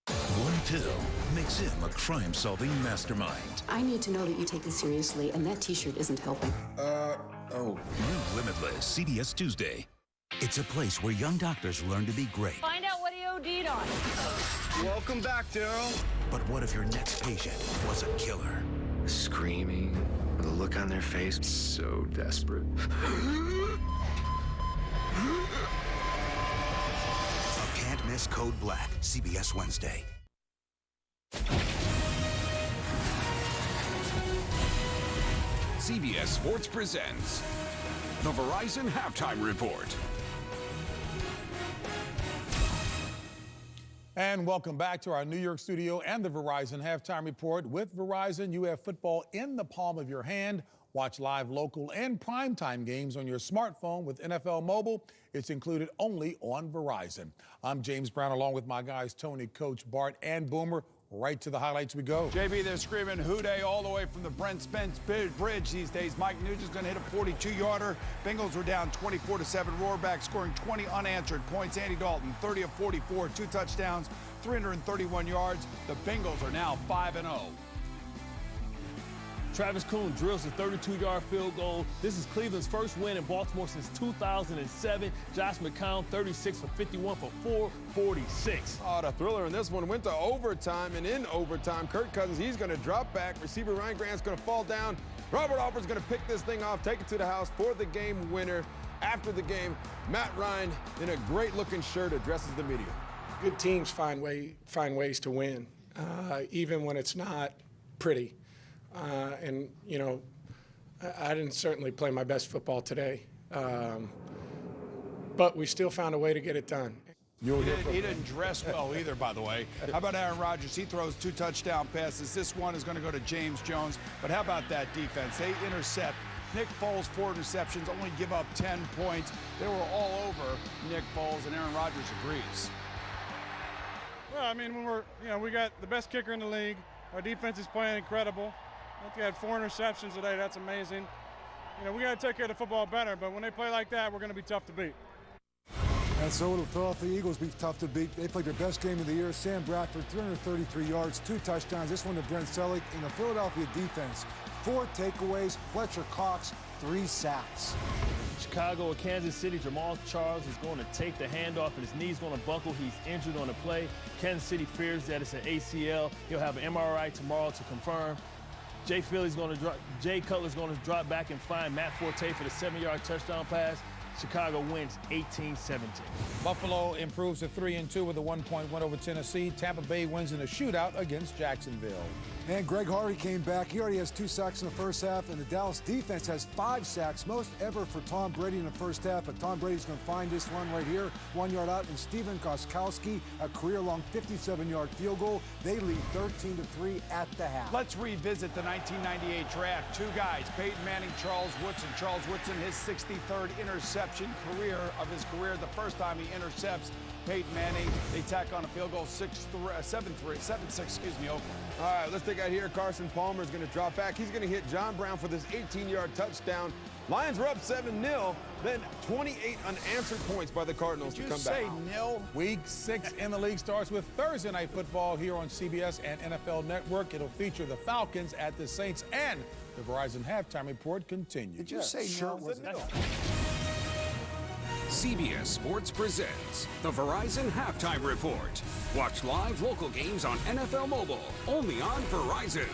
One pill makes him a crime-solving mastermind. I need to know that you take this seriously, and that T-shirt isn't helping. New Limitless, CBS Tuesday. It's a place where young doctors learn to be great. Find out what he OD'd on. Welcome back, Daryl. But what if your next patient was a killer? Screaming, with a look on their face, so desperate. A can't miss Code Black, CBS Wednesday. CBS Sports presents the Verizon Halftime Report. And welcome back to our New York studio and the Verizon Halftime Report. With Verizon, you have football in the palm of your hand. Watch live, local, and primetime games on your smartphone with NFL Mobile. It's included only on Verizon. I'm James Brown, along with my guys Tony, Coach, Bart, and Boomer. Right to the highlights we go. JB, they're screaming hooday all the way from the Brent Spence Bridge these days. Mike Nugent's going to hit a 42-yarder. Bengals were down 24-7. Roarback scoring 20 unanswered points. Andy Dalton, 30 of 44, 2 touchdowns, 331 yards. The Bengals are now 5-0. Travis Kuhn drills a 32-yard field goal. This is Cleveland's first win in Baltimore since 2007. Josh McCown, 36 for 51 for 446. Oh, the thriller in this one went to overtime, and in overtime, Kirk Cousins, he's going to drop back. Receiver Ryan Grant's going to fall down. Robert Alford's going to pick this thing off, take it to the house for the game winner. After the game, Matt Ryan, in a great-looking shirt, addresses the media. Good teams find ways to win, even when it's not pretty. And you know, I didn't certainly play my best football today, but we still found a way to get it done. He didn't dress well either, by the way. How about Aaron Rodgers? He throws 2 touchdown passes. This one is going to go to James Jones. But how about that defense? They intercept. Nick Foles, 4 interceptions, only give up 10 points. They were all over Nick Foles, and Aaron Rodgers agrees. Well, I mean, we got the best kicker in the league. Our defense is playing incredible. I think we had 4 interceptions today. That's amazing. You know, we got to take care of the football better, but when they play like that, we're going to be tough to beat. And so it'll Philadelphia Eagles be tough to beat. They played their best game of the year. Sam Bradford, 333 yards, 2 touchdowns. This one to Brent Selleck in the Philadelphia defense. 4 takeaways. Fletcher Cox, 3 sacks. Chicago or Kansas City, Jamal Charles is going to take the handoff and his knee's going to buckle. He's injured on the play. Kansas City fears that it's an ACL. He'll have an MRI tomorrow to confirm. Jay Cutler's going to drop back and find Matt Forte for the 7-yard touchdown pass. Chicago wins 18-17. Buffalo improves to 3-2 with a 1-point win over Tennessee. Tampa Bay wins in a shootout against Jacksonville. And Greg Hardy came back. He already has 2 sacks in the first half, and the Dallas defense has 5 sacks, most ever for Tom Brady in the first half. But Tom Brady's going to find this one right here, 1 yard out, and Steven Gostkowski, a career-long 57-yard field goal. They lead 13-3 at the half. Let's revisit the 1998 draft. 2 guys, Peyton Manning, Charles Woodson. Charles Woodson, his 63rd interception of his career. The first time he intercepts Peyton Manning. They tack on a field goal, 7-6, excuse me, Oakland. All right, let's take out here. Carson Palmer is going to drop back. He's going to hit John Brown for this 18-yard touchdown. Lions were up 7-0, then 28 unanswered points by the Cardinals to come back. Did you say nil? Week 6 in the league starts with Thursday Night Football here on CBS and NFL Network. It'll feature the Falcons at the Saints, and the Verizon Halftime Report continues. Did you say sure nil? CBS Sports presents the Verizon Halftime Report. Watch live local games on NFL Mobile, only on Verizon.